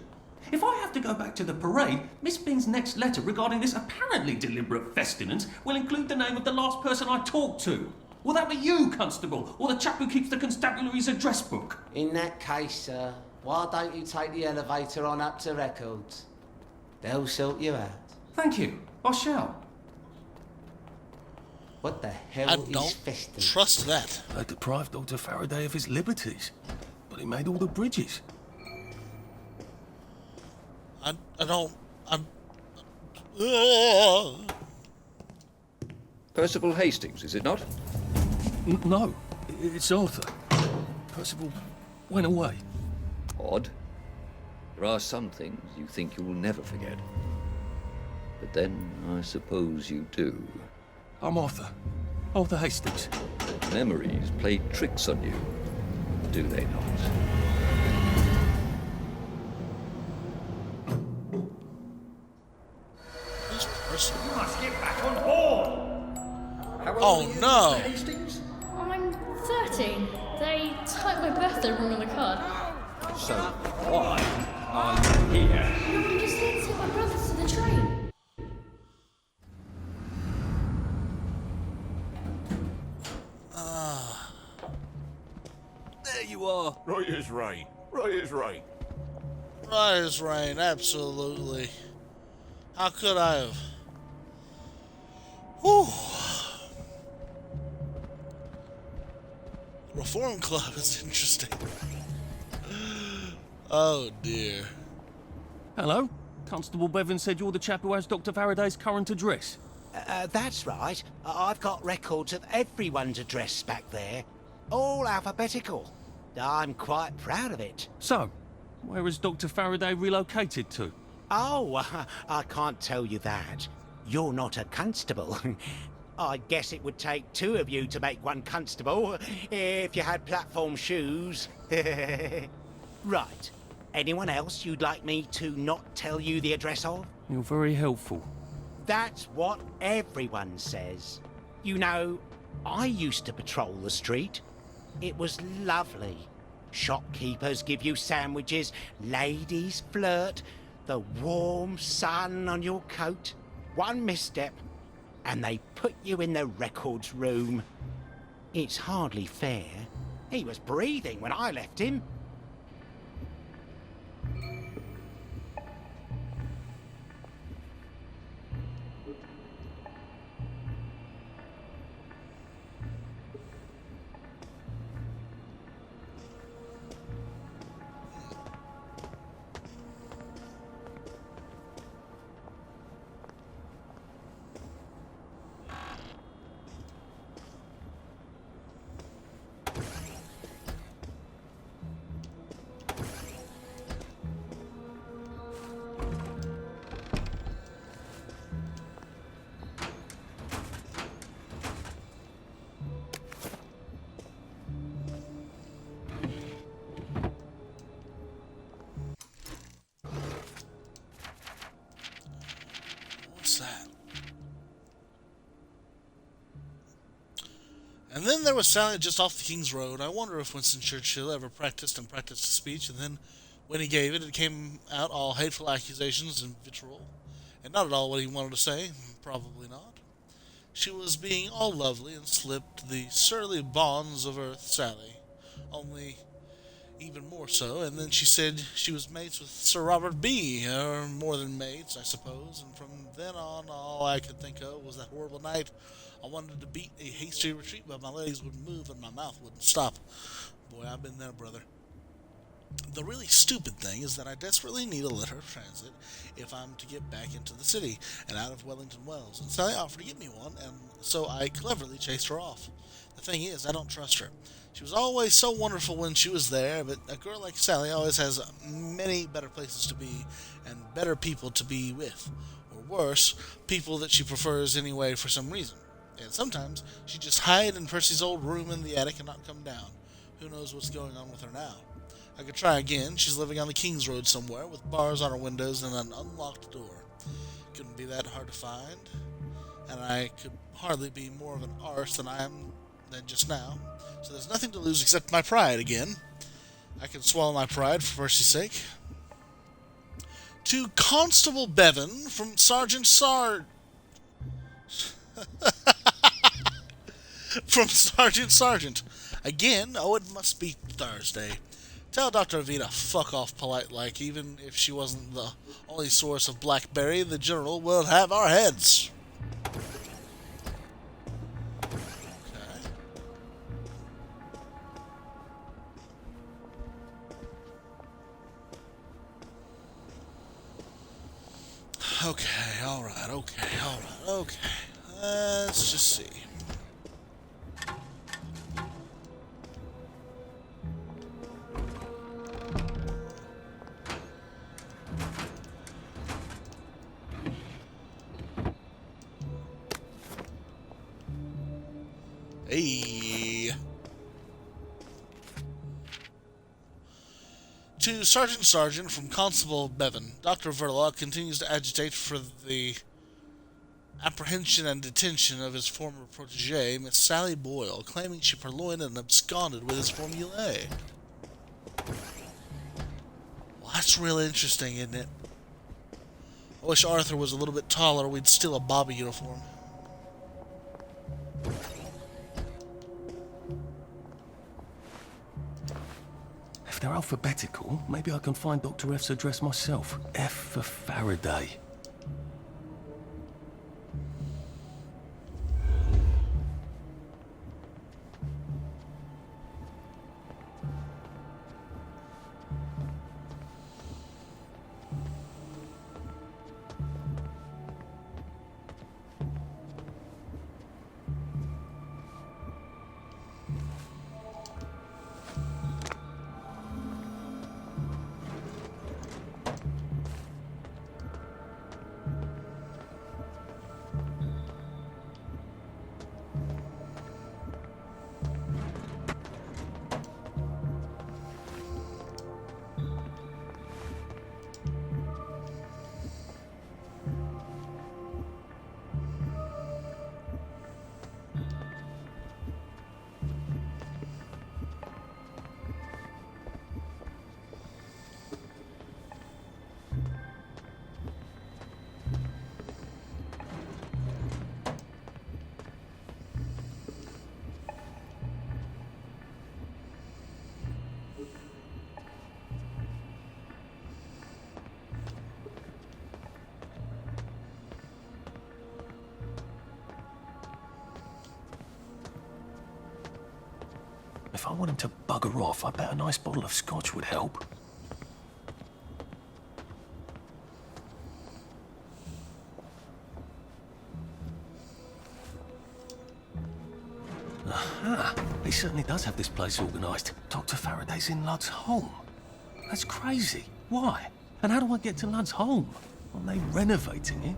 If I have to go back to the parade, Miss Bing's next letter regarding this apparently deliberate festinance will include the name of the last person I talked to. Will that be you, Constable, or the chap who keeps the constabulary's address book? In that case, sir, why don't you take the elevator on up to records? They'll sort you out. Thank you. I shall. What the hell I is don't festive? trust that. They deprived Dr. Faraday of his liberties, but he made all the bridges. I don't... Percival Hastings, is it not? No, it's Arthur. Percival went away. Odd. There are some things you think you'll never forget. But then, I suppose you do. I'm Arthur. Arthur Hastings. Memories play tricks on you, do they not? You must get back on board! Oh no! I'm 13. They typed my birthday wrong on the card. So, why are you here? No, I'm just here to take my brothers to the train. There you are! Right as rain. Right as rain. Right as rain, absolutely. How could I have? Whew. Reform Club is interesting. Oh dear. Hello? Constable Bevan said you're the chap who has Dr. Faraday's current address. That's right. I've got records of everyone's address back there. All alphabetical. I'm quite proud of it. So, where is Dr. Faraday relocated to? Oh, I can't tell you that. You're not a constable. I guess it would take 2 of you to make one constable, if you had platform shoes. Right. Anyone else you'd like me to not tell you the address of? You're very helpful. That's what everyone says. You know, I used to patrol the street. It was lovely. Shopkeepers give you sandwiches, ladies flirt, the warm sun on your coat. One misstep, and they put you in the records room. It's hardly fair. He was breathing when I left him. And then there was Sally just off the King's Road. I wonder if Winston Churchill ever practiced a speech, and then when he gave it, it came out all hateful accusations and vitriol, and not at all what he wanted to say. Probably not. She was being all lovely and slipped the surly bonds of earth, Sally, only even more so, and then she said she was mates with Sir Robert B., or more than mates, I suppose, and from then on, all I could think of was that horrible night I wanted to beat a hasty retreat, but my legs wouldn't move and my mouth wouldn't stop. Boy, I've been there, brother. The really stupid thing is that I desperately need a letter of transit if I'm to get back into the city and out of Wellington Wells, and Sally offered to get me one, and so I cleverly chased her off. The thing is, I don't trust her. She was always so wonderful when she was there, but a girl like Sally always has many better places to be and better people to be with, or worse, people that she prefers anyway for some reason. And sometimes she just hide in Percy's old room in the attic and not come down. Who knows what's going on with her now? I could try again. She's living on the King's Road somewhere with bars on her windows and an unlocked door. Couldn't be that hard to find, and I could hardly be more of an arse than I am than just now. So there's nothing to lose except my pride again. I can swallow my pride for Percy's sake. To Constable Bevan from Sergeant from Sergeant. Again, oh, it must be Thursday. Tell Dr. V to fuck off polite-like, even if she wasn't the only source of blackberry, the General will have our heads. Okay, alright. Let's just see. Hey. To Sergeant from Constable Bevan, Dr. Verloc continues to agitate for the apprehension and detention of his former protégée, Miss Sally Boyle, claiming she purloined and absconded with his formulae. Well, that's really interesting, isn't it? I wish Arthur was a little bit taller, we'd steal a Bobby uniform. If they're alphabetical, maybe I can find Dr. F's address myself. F for Faraday. If I want him to bugger off, I bet a nice bottle of scotch would help. Aha! He certainly does have this place organised. Dr. Faraday's in Lud's home. That's crazy. Why? And how do I get to Lud's home? Aren't they renovating it?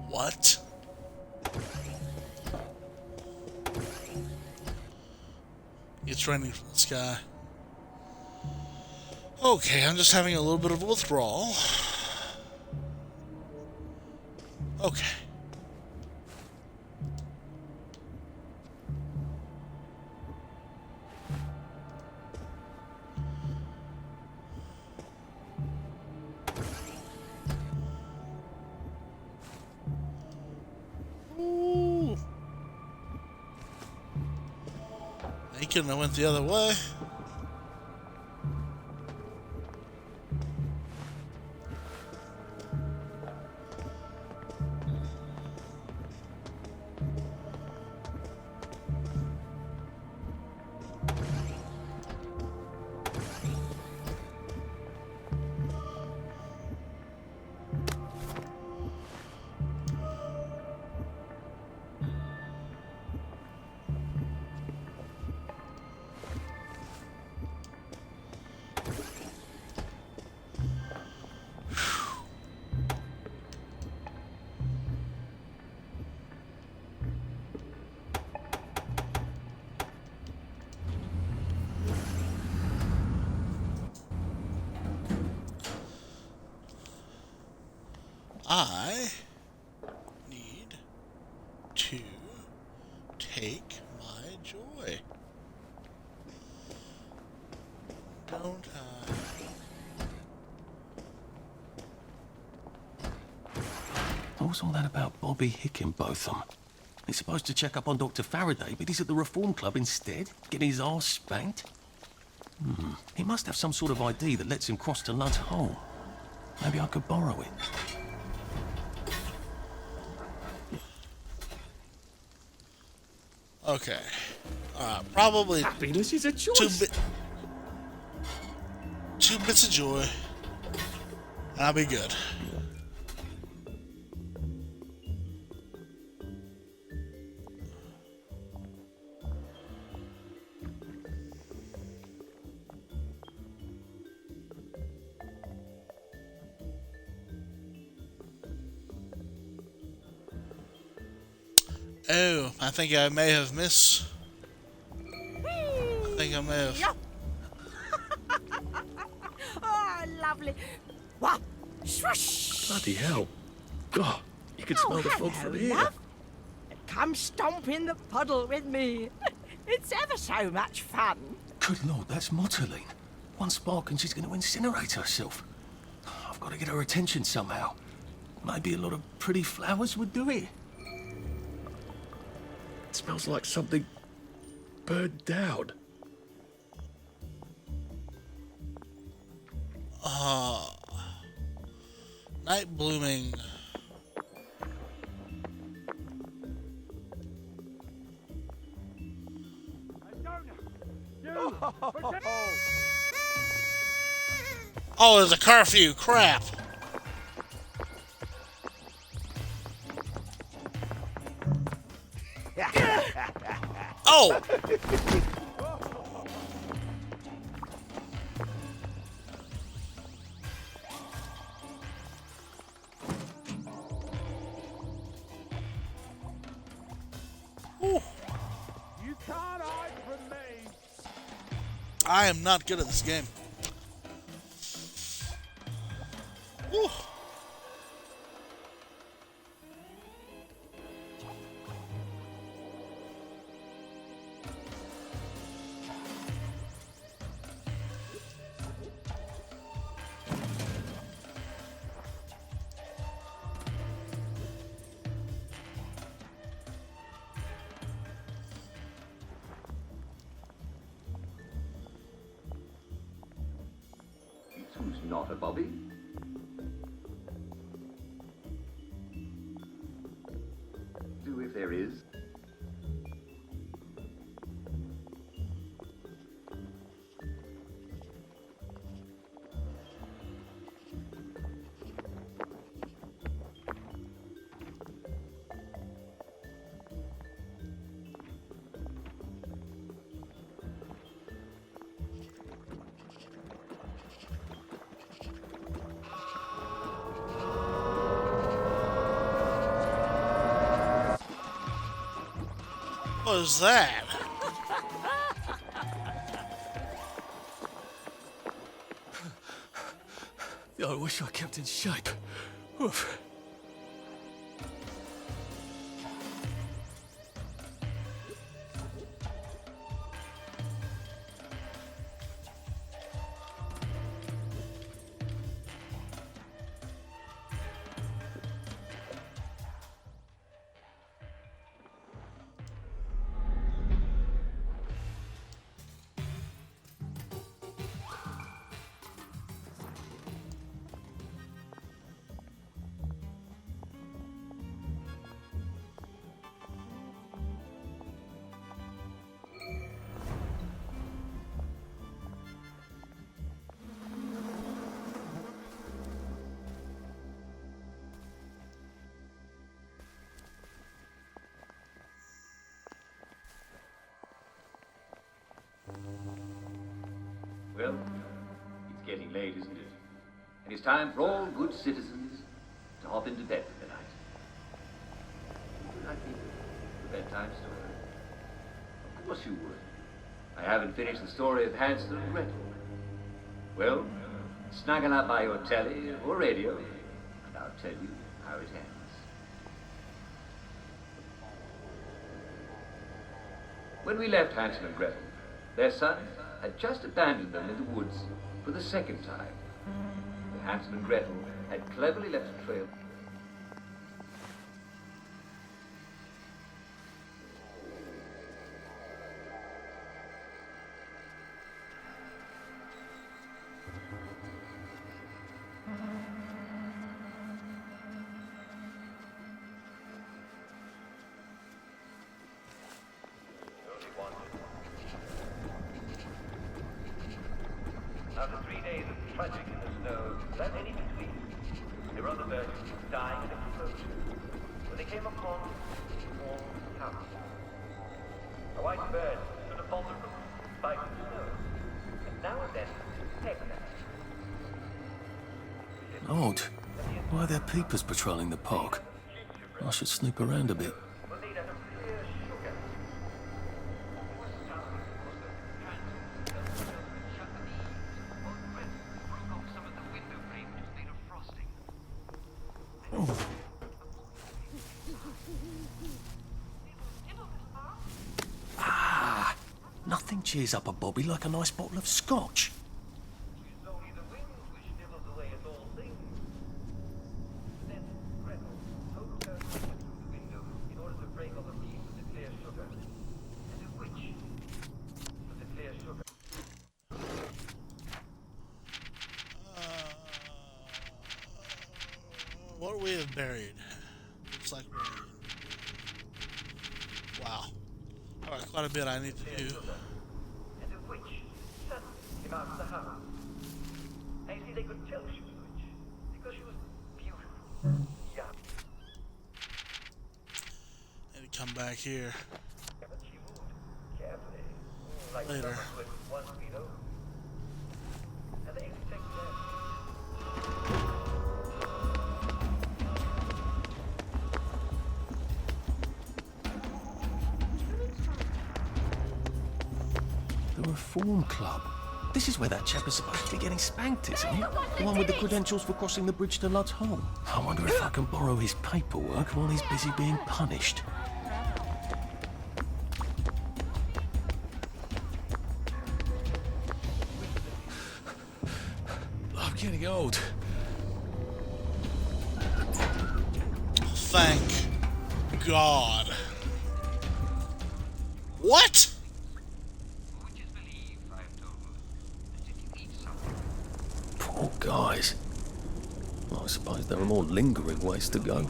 What? It's raining from the sky. Okay, I'm just having a little bit of a withdrawal. Okay. Ooh. Thinking I went the other way. I need to take my joy. Don't I? What was all that about Bobby Hickenbotham? He's supposed to check up on Dr. Faraday, but he's at the Reform Club instead, getting his arse spanked. He must have some sort of ID that lets him cross to Lud's Hole. Maybe I could borrow it. Okay. Probably happiness is a choice. 2 bits of joy, and I'll be good. Oh, I think I may have missed. I think I may have. Oh, lovely. Wah! Swoosh! Bloody hell. God, you could smell the fog from here. Love. Come stomp in the puddle with me. It's ever so much fun. Good Lord, that's Motterline. One spark and she's going to incinerate herself. I've got to get her attention somehow. Maybe a lot of pretty flowers would do it. It smells like something burned down. Night blooming. Oh, there's a curfew. Crap. Oh! Ooh. You can't hide from me. I am not good at this game. Ooh. Who's not a Bobby? Do if there is. What was that? I wish I kept in shape. Oof. Well, it's getting late, isn't it? And it's time for all good citizens to hop into bed for the night. Would you like me a bedtime story? Of course you would. I haven't finished the story of Hansel and Gretel. Well, snuggle up by your telly or radio, and I'll tell you how it ends. When we left Hansel and Gretel, their son had just abandoned them in the woods for the second time. But Hansel and Gretel had cleverly left a trail. After 3 days of trudging in the snow, that any between, they were on the verge of dying of exposure when they came upon a small house. A white bird stood upon the roof, biting the snow, and now and then pecked at it. Odd. Why are there peepers patrolling the park? I should snoop around a bit. Nothing cheers up a bobby like a nice bottle of scotch. What we have buried. Looks like buried. Wow. Alright, quite a bit I need to do. And a witch suddenly came out of the house. And you see, they could tell she was a witch because she was beautiful, young. Need to come back here. But she moved carefully, like later. someone who had once been over. And they expected The Reform Club. This is where that chap is supposed to be getting spanked, isn't he? The one with the credentials for crossing the bridge to Lud's Hole. I wonder if I can borrow his paperwork while he's busy being punished. I'm getting old. Thank God. What? Poor guys. Well, I suppose there are more lingering ways to go.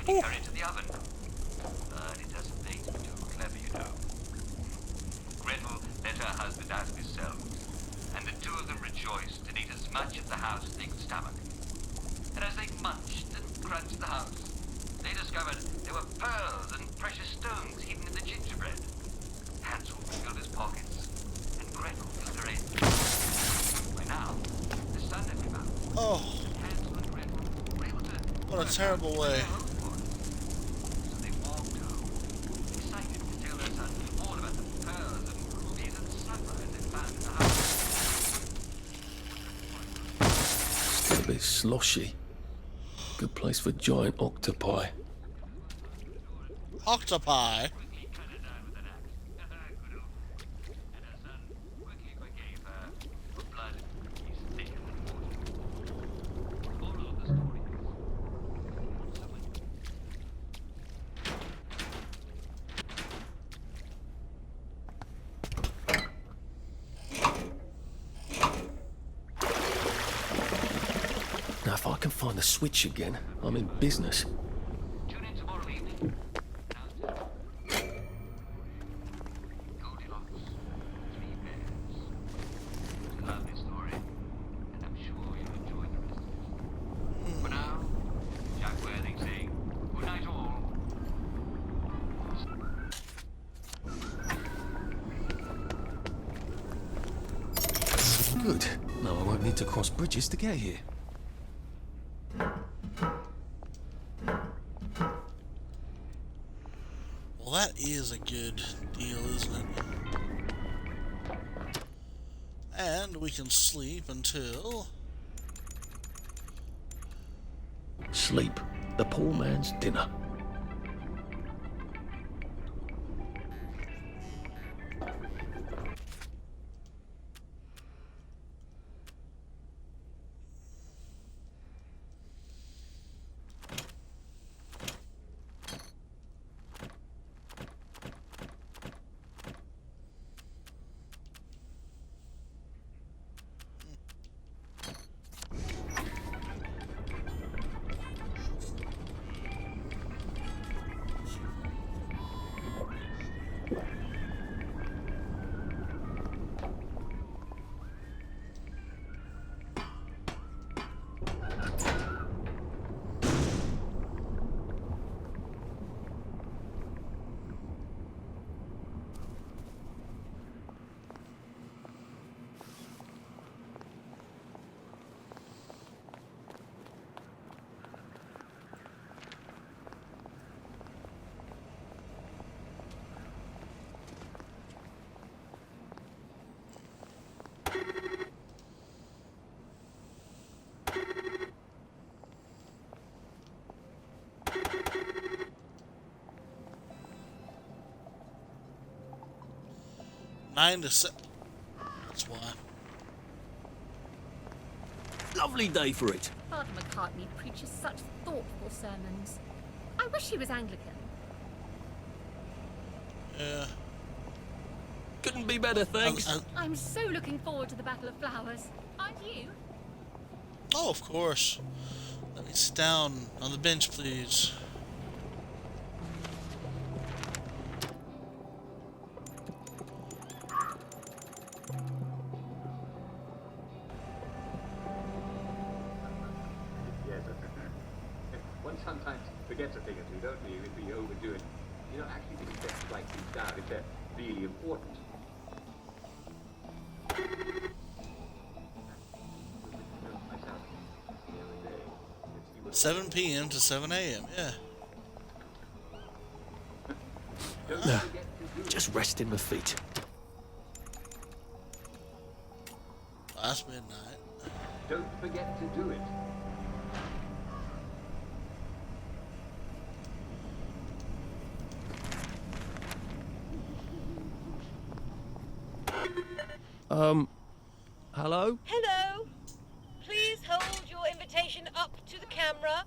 and he hurried to the oven. But it doesn't make him too clever, you know. Gretel let her husband out of his cell, and the two of them rejoiced and ate as much of the house as they could stomach. And as they munched and crunched the house, they discovered there were pearls and precious stones hidden in the gingerbread. Hansel filled his pockets, and Gretel filled her in. By now, the sun had come out. Oh. Hansel and Gretel were able to... What a terrible way. So they walked home, excited to tell their son all about the pearls and rubies and sapphires they found in the house. Still a bit sloshy. Good place for giant octopi. Octopi? Now, if I can find the switch again, I'm in business. Tune in tomorrow evening. Goldilocks, Three Bears. It's a lovely story, and I'm sure you'll enjoy the rest of it. For now, Jack Worthing saying, good night all. Good. Now I won't need to cross bridges to get here. Well, that is a good deal, isn't it? And we can sleep until... Sleep. The poor man's dinner. Nine to 7. That's why. Lovely day for it. Father McCartney preaches such thoughtful sermons. I wish he was Anglican. Yeah. Couldn't be better, thanks. I'm so looking forward to the Battle of Flowers. Aren't you? Oh, of course. Let me sit down on the bench, please. One sometimes forgets a thing or two, don't you, if you overdo it. You don't actually think it's just write things down if they're really important. 7 p.m. to 7 a.m., yeah. Just resting my feet. Last midnight. Don't forget to do it. Hello? Hello. Please hold your invitation up to the camera.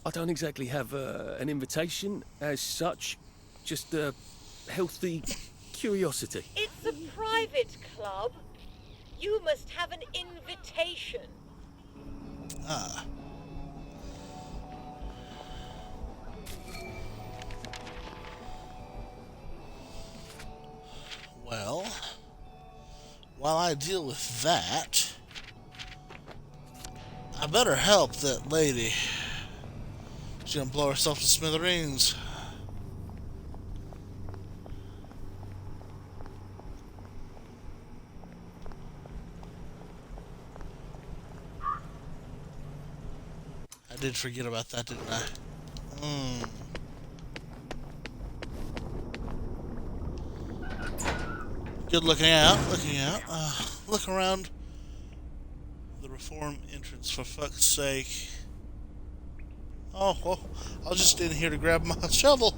I don't exactly have an invitation as such, just a healthy curiosity. It's a private club. You must have an invitation. Ah. Well, while I deal with that, I better help that lady. She's gonna blow herself to smithereens. I did forget about that, didn't I? Good looking out, look around the reform entrance for fuck's sake. Oh, well, I was just in here to grab my shovel.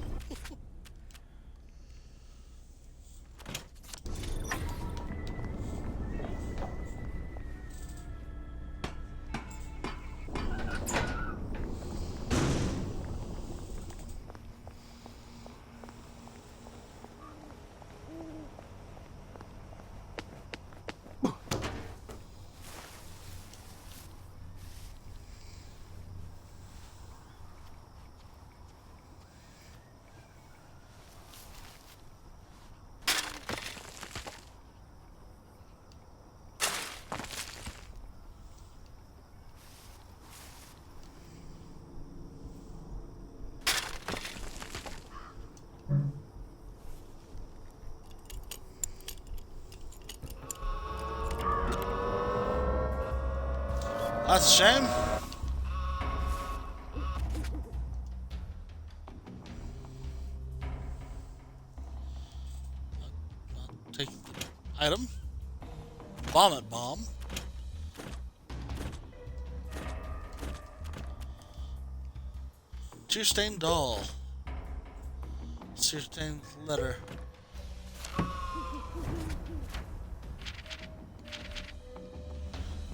That's a shame. I'll take the item. Vomit bomb. Tear-stained doll. Tear-stained letter.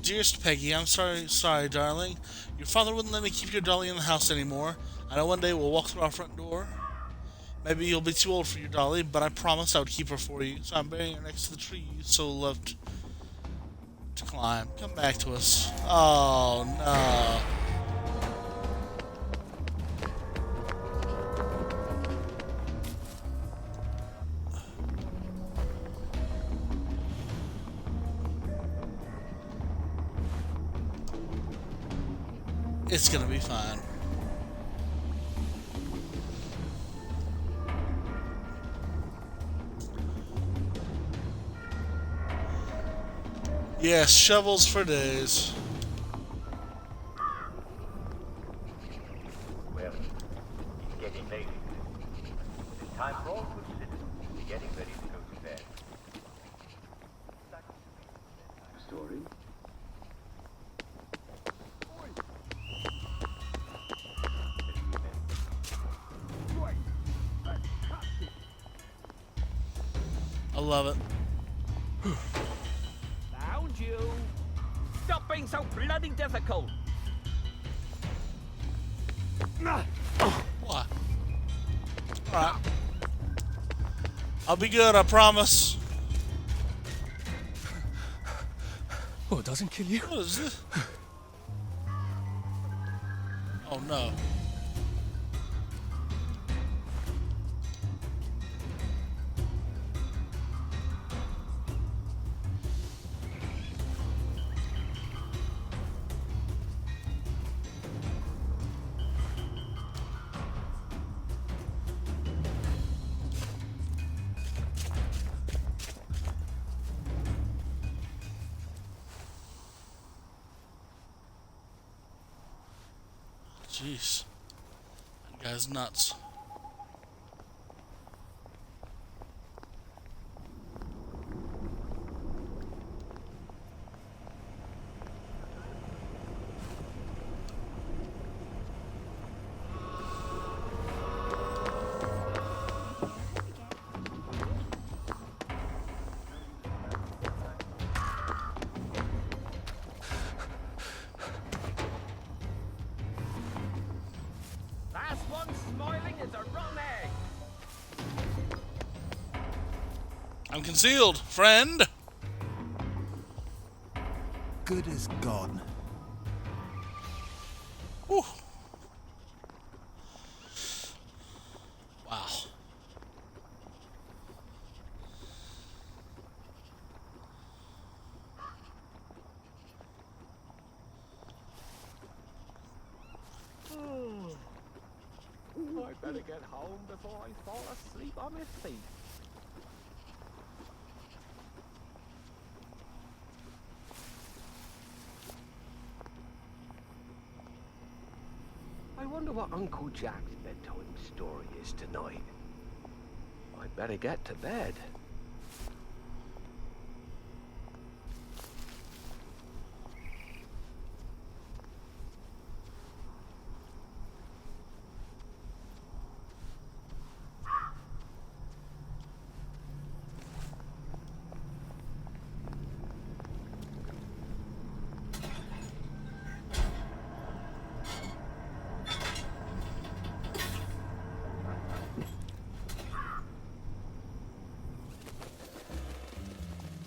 Dearest Peggy, I'm sorry, darling. Your father wouldn't let me keep your dolly in the house anymore. I know one day we'll walk through our front door. Maybe you'll be too old for your dolly, but I promised I would keep her for you. So I'm burying her next to the tree you so loved to climb. Come back to us. Oh, no. It's gonna be fine. Yes, shovels for days. Well, it's getting late. It's time for all good citizens to be getting ready to go to bed. Story? I love it. Found you. Stop being so bloody difficult. What? Alright. I'll be good, I promise. Oh, it doesn't kill you. What is this? Oh no. Jeez. That guy's nuts. Last one smiling is a rotten egg. I'm concealed, friend. Good as gone. Whew. Wow. better get home before I fall asleep on my feet. I wonder what Uncle Jack's bedtime story is tonight. I'd better get to bed.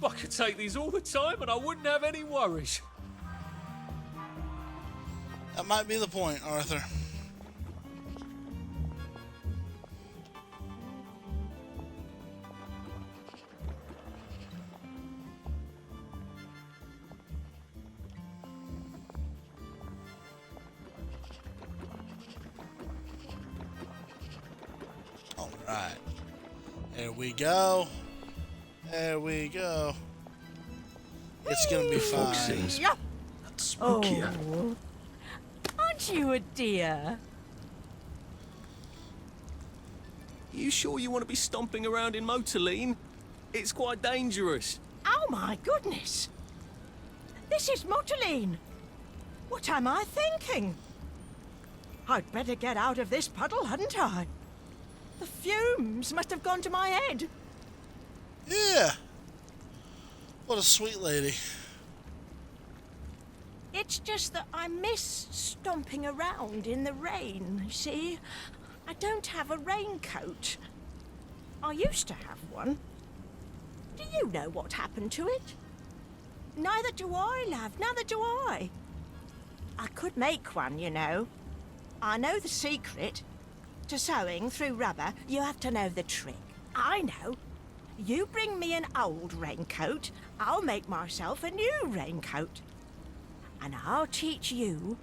I could take these all the time and I wouldn't have any worries. That might be the point, Arthur. All right. There we go. There we go. It's gonna be fine. Spookier. Oh, aren't you a dear? You sure you want to be stomping around in Motorline? It's quite dangerous. Oh my goodness! This is Motorline. What am I thinking? I'd better get out of this puddle, hadn't I? The fumes must have gone to my head. Yeah. What a sweet lady. It's just that I miss stomping around in the rain, you see? I don't have a raincoat. I used to have one. Do you know what happened to it? Neither do I, love, neither do I. I could make one, you know. I know the secret. To sewing through rubber, you have to know the trick. I know. You bring me an old raincoat, I'll make myself a new raincoat. And I'll teach you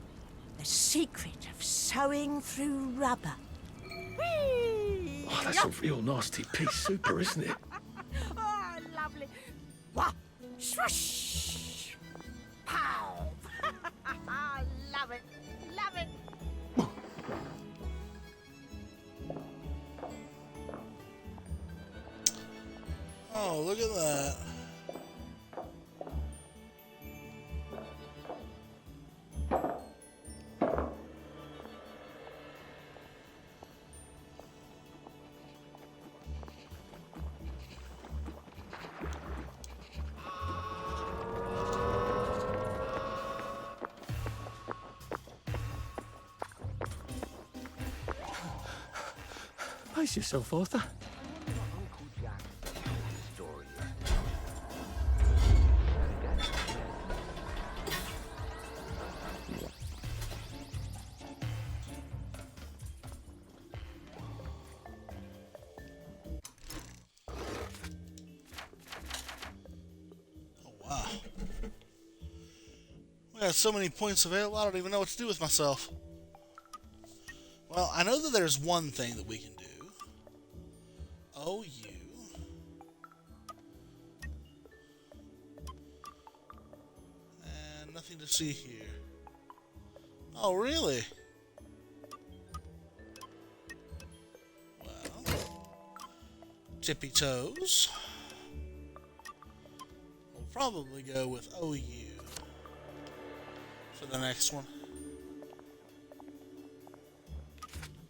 the secret of sewing through rubber. Whee! Oh, that's a real nasty piece super, isn't it? Oh, lovely. Wah! Swoosh! Pow! Love it. Love it. Oh, look at that. Pace yourself, Arthur. I got so many points available, I don't even know what to do with myself. Well, I know that there's one thing that we can do. OU. And nothing to see here. Oh, really? Well, Tippy Toes. We'll probably go with OU for the next one.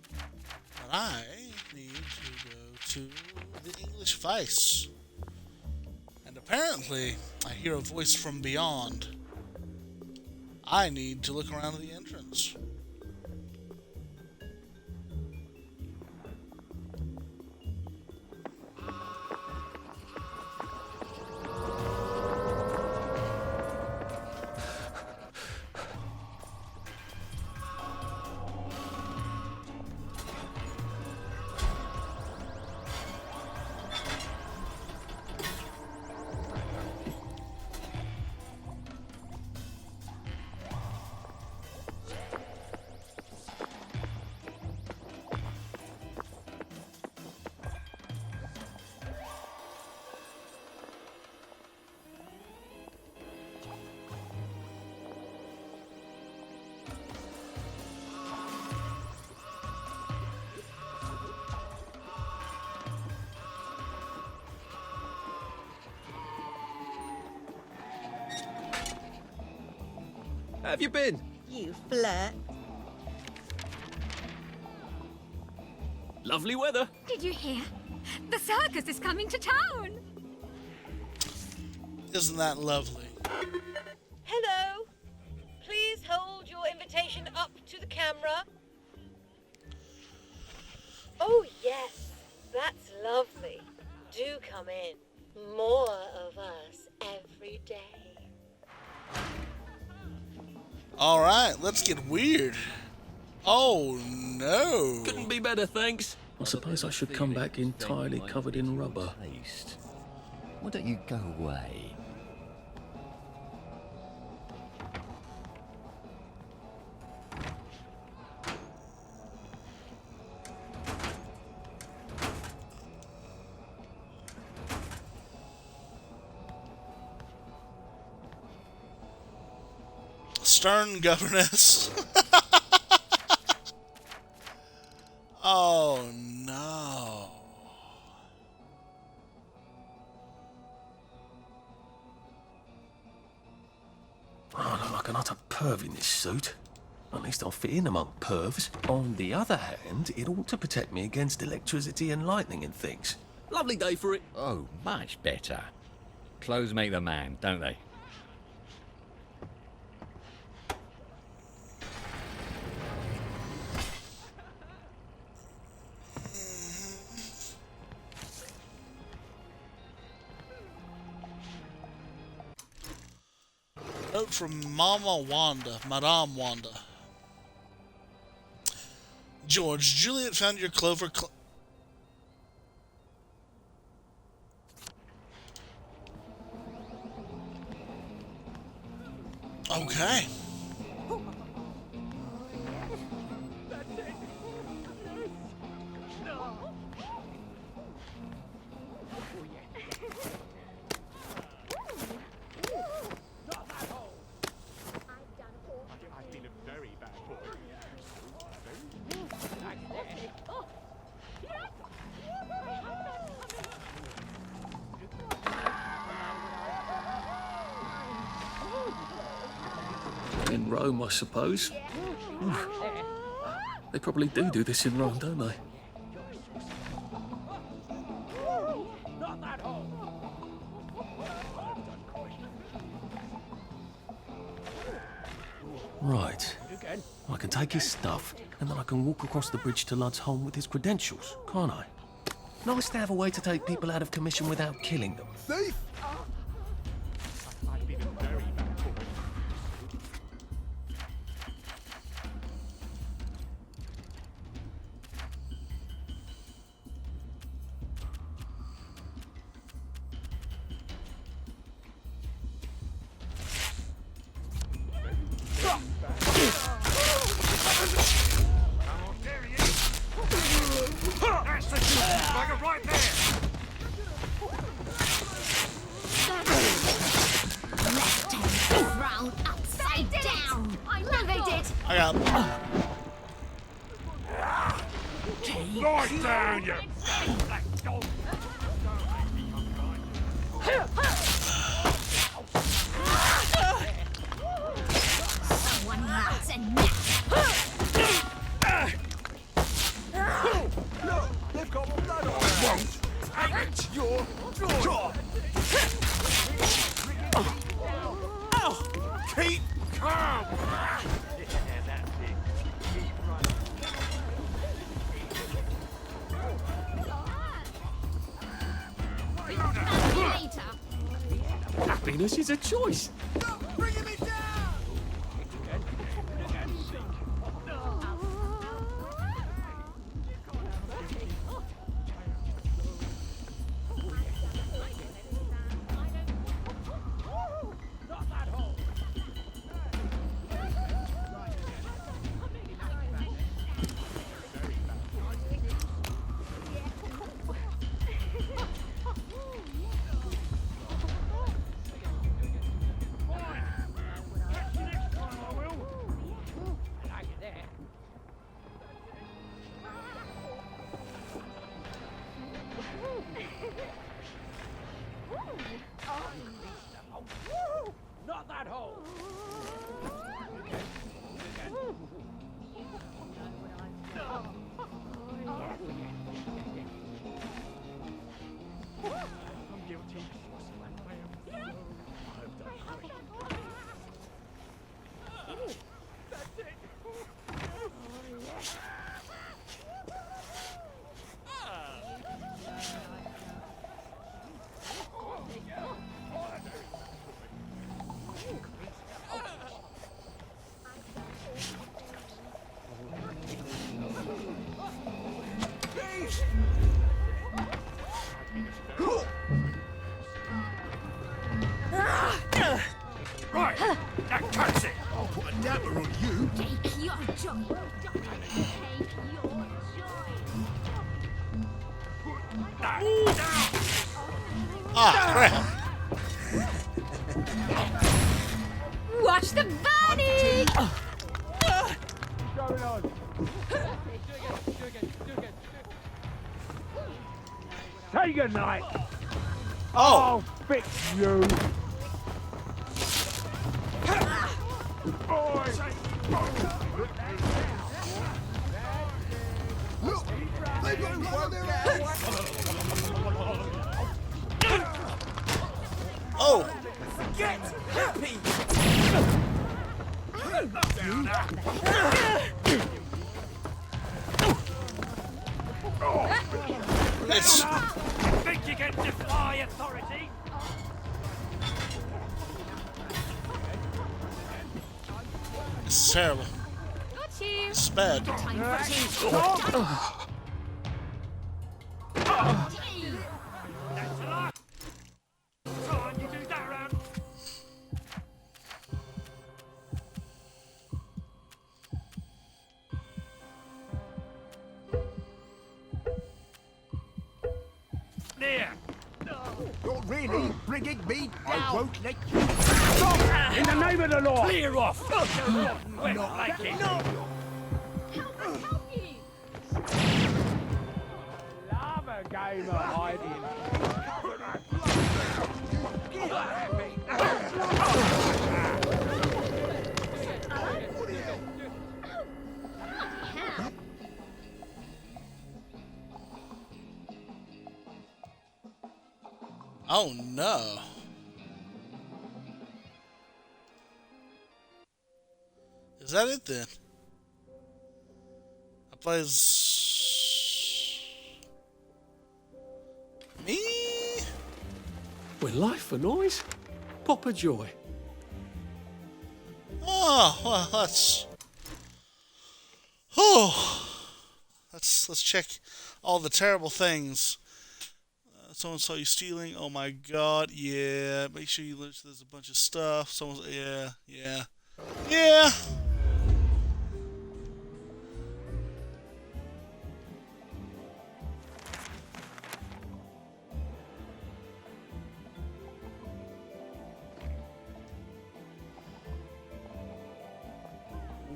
But I need to go to the English Vice. And apparently, I hear a voice from beyond. I need to look around the entrance. How have you been? You flirt. Lovely weather. Did you hear? The circus is coming to town. Isn't that lovely? Hello. Please hold your invitation up to the camera. Oh, yes. That's lovely. Do come in. More of us every day. All right, let's get weird. Oh no! Couldn't be better, thanks. I suppose I should come back entirely covered in rubber. Why don't you go away? Stern governess. Oh no. I look like an utter perv in this suit. At least I'll fit in among pervs. On the other hand, it ought to protect me against electricity and lightning and things. Lovely day for it. Oh, much better. Clothes make the man, don't they? Note from Mama Wanda, Madame Wanda. George, Juliet found your clover. Okay. In Rome, I suppose. They probably do this in Rome, don't they? Right. I can take his stuff, and then I can walk across the bridge to Ludd's home with his credentials, can't I? Nice to have a way to take people out of commission without killing them. Thief! That's the Bugger right there! Left hand thrown upside down. I know they did. I got him. Lie down, you black dog! Someone rats and nets. Look, they've got blood on them. Won't take your jaw! Ow! Keep calm! Happiness is a choice. Bringing me down! Dapper on you. Take your joy. Ah, crap. Watch the body! Say goodnight. Oh. I'll fix you. Look, they've got one of their Oh. Get happy. It's Think you can defy authority? It's terrible. Got you. It's bad. Not really. Bring it me. I won't let you. Stop! In the name of the law! Clear off! Not like it. Love a game of hiding. Oh no. Is that it then? I play as me? With life for noise? Papa Joy. Oh, well, let's check all the terrible things. Someone saw you stealing. Oh my god, yeah. Make sure you look. There's a bunch of stuff. Someone's, yeah.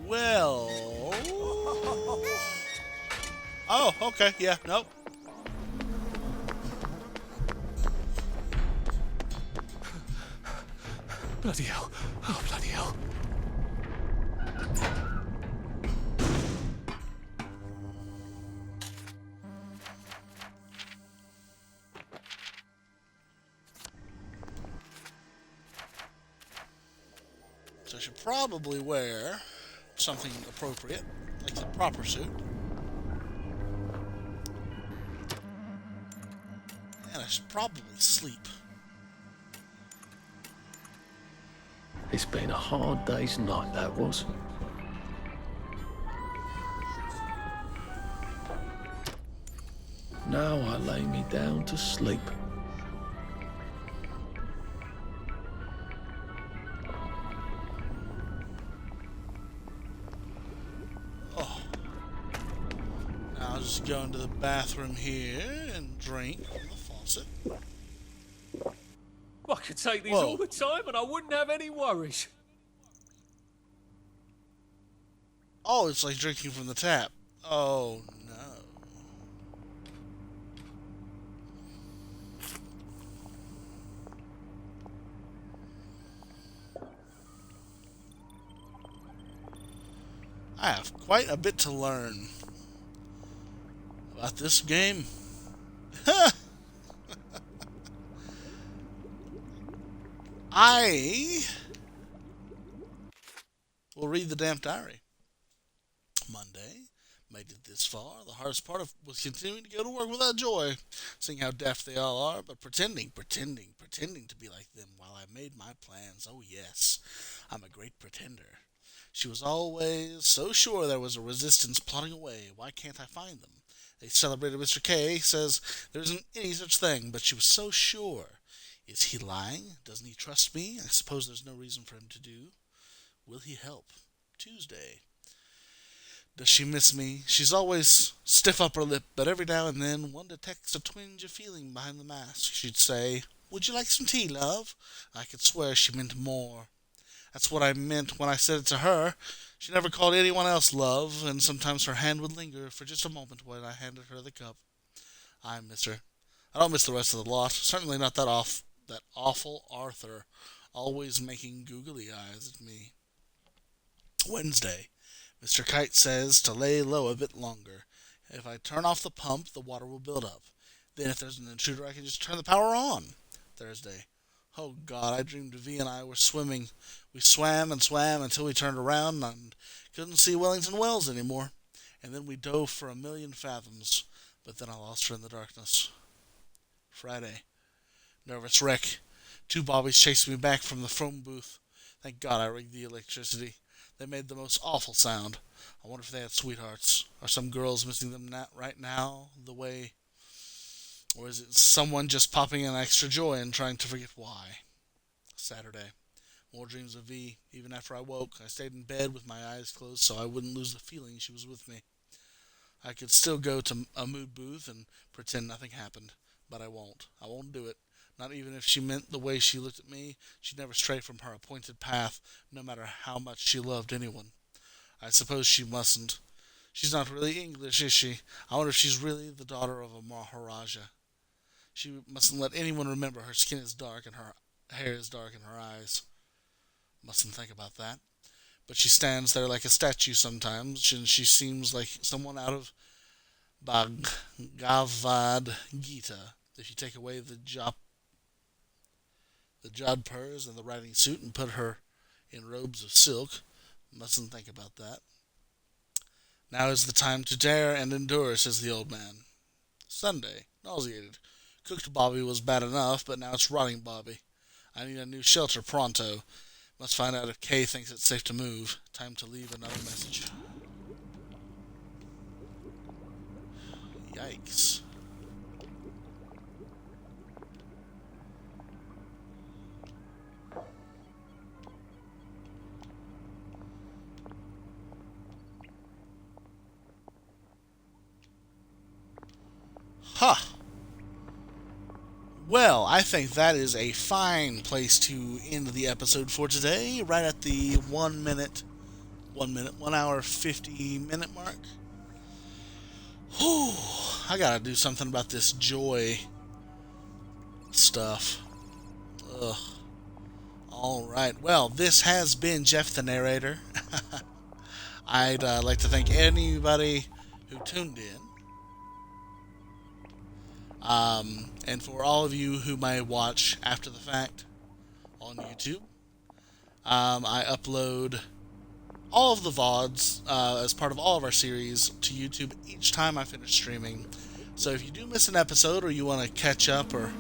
Well. Oh, okay, yeah, nope. Bloody hell. Oh, bloody hell. So I should probably wear something appropriate, like the proper suit. And I should probably sleep. It's been a hard day's night, that was. Now I lay me down to sleep. Oh. Now I'll just go into the bathroom here and drink from the faucet. I could take these Whoa. all the time and I wouldn't have any worries. Oh, it's like drinking from the tap. Oh, no. I have quite a bit to learn about this game. I will read the damn diary. Monday, made it this far. The hardest part was continuing to go to work without Joy, seeing how daft they all are, but pretending to be like them while I made my plans. Oh yes, I'm a great pretender. She was always so sure there was a resistance plotting away. Why can't I find them? They celebrated Mr. K, says there isn't any such thing, but she was so sure. Is he lying? Doesn't he trust me? I suppose there's no reason for him to do. Will he help? Tuesday. Does she miss me? She's always stiff upper lip, but every now and then one detects a twinge of feeling behind the mask. She'd say, "Would you like some tea, love?" I could swear she meant more. That's what I meant when I said it to her. She never called anyone else love, and sometimes her hand would linger for just a moment when I handed her the cup. I miss her. I don't miss the rest of the lot. Certainly not that awful Arthur, always making googly eyes at me. Wednesday. Mr. Kite says to lay low a bit longer. If I turn off the pump, the water will build up. Then if there's an intruder, I can just turn the power on. Thursday. Oh, God, I dreamed V and I were swimming. We swam and swam until we turned around and couldn't see Wellington Wells anymore. And then we dove for 1,000,000 fathoms, but then I lost her in the darkness. Friday. Nervous wreck. 2 bobbies chased me back from the phone booth. Thank God I rigged the electricity. They made the most awful sound. I wonder if they had sweethearts. Are some girls missing them right now, the way... Or is it someone just popping in extra joy and trying to forget why? Saturday. More dreams of V. Even after I woke, I stayed in bed with my eyes closed so I wouldn't lose the feeling she was with me. I could still go to a mood booth and pretend nothing happened, but I won't. I won't do it. Not even if she meant the way she looked at me. She'd never stray from her appointed path, no matter how much she loved anyone. I suppose she mustn't. She's not really English, is she? I wonder if she's really the daughter of a Maharaja. She mustn't let anyone remember her skin is dark and her hair is dark and her eyes. Mustn't think about that. But she stands there like a statue sometimes, and she seems like someone out of Bhagavad Gita. If you take away the jodhpurs and the riding suit and put her in robes of silk, mustn't think about that. Now is the time to dare and endure, says the old man. Sunday. Nauseated. Cooked Bobby was bad enough, but now it's rotting Bobby. I need a new shelter pronto. Must find out if Kay thinks it's safe to move. Time to leave another message. Yikes. Huh. Well, I think that is a fine place to end the episode for today, right at the 1 hour 50 minute mark. Whew, I gotta do something about this joy stuff. Ugh. Alright, well, this has been Jeff the Narrator. I'd like to thank anybody who tuned in. And for all of you who may watch after the fact on YouTube, I upload all of the VODs as part of all of our series to YouTube each time I finish streaming. So if you do miss an episode or you want to catch up or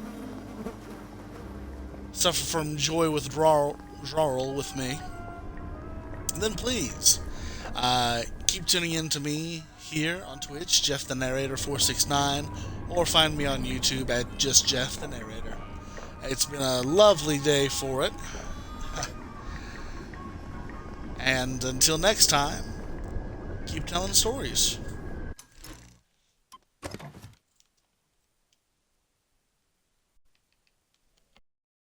suffer from joy withdrawal with me, then please keep tuning in to me here on Twitch, Jeff the Narrator 469, or find me on YouTube at just Jeff the Narrator. It's been a lovely day for it. And until next time, keep telling stories.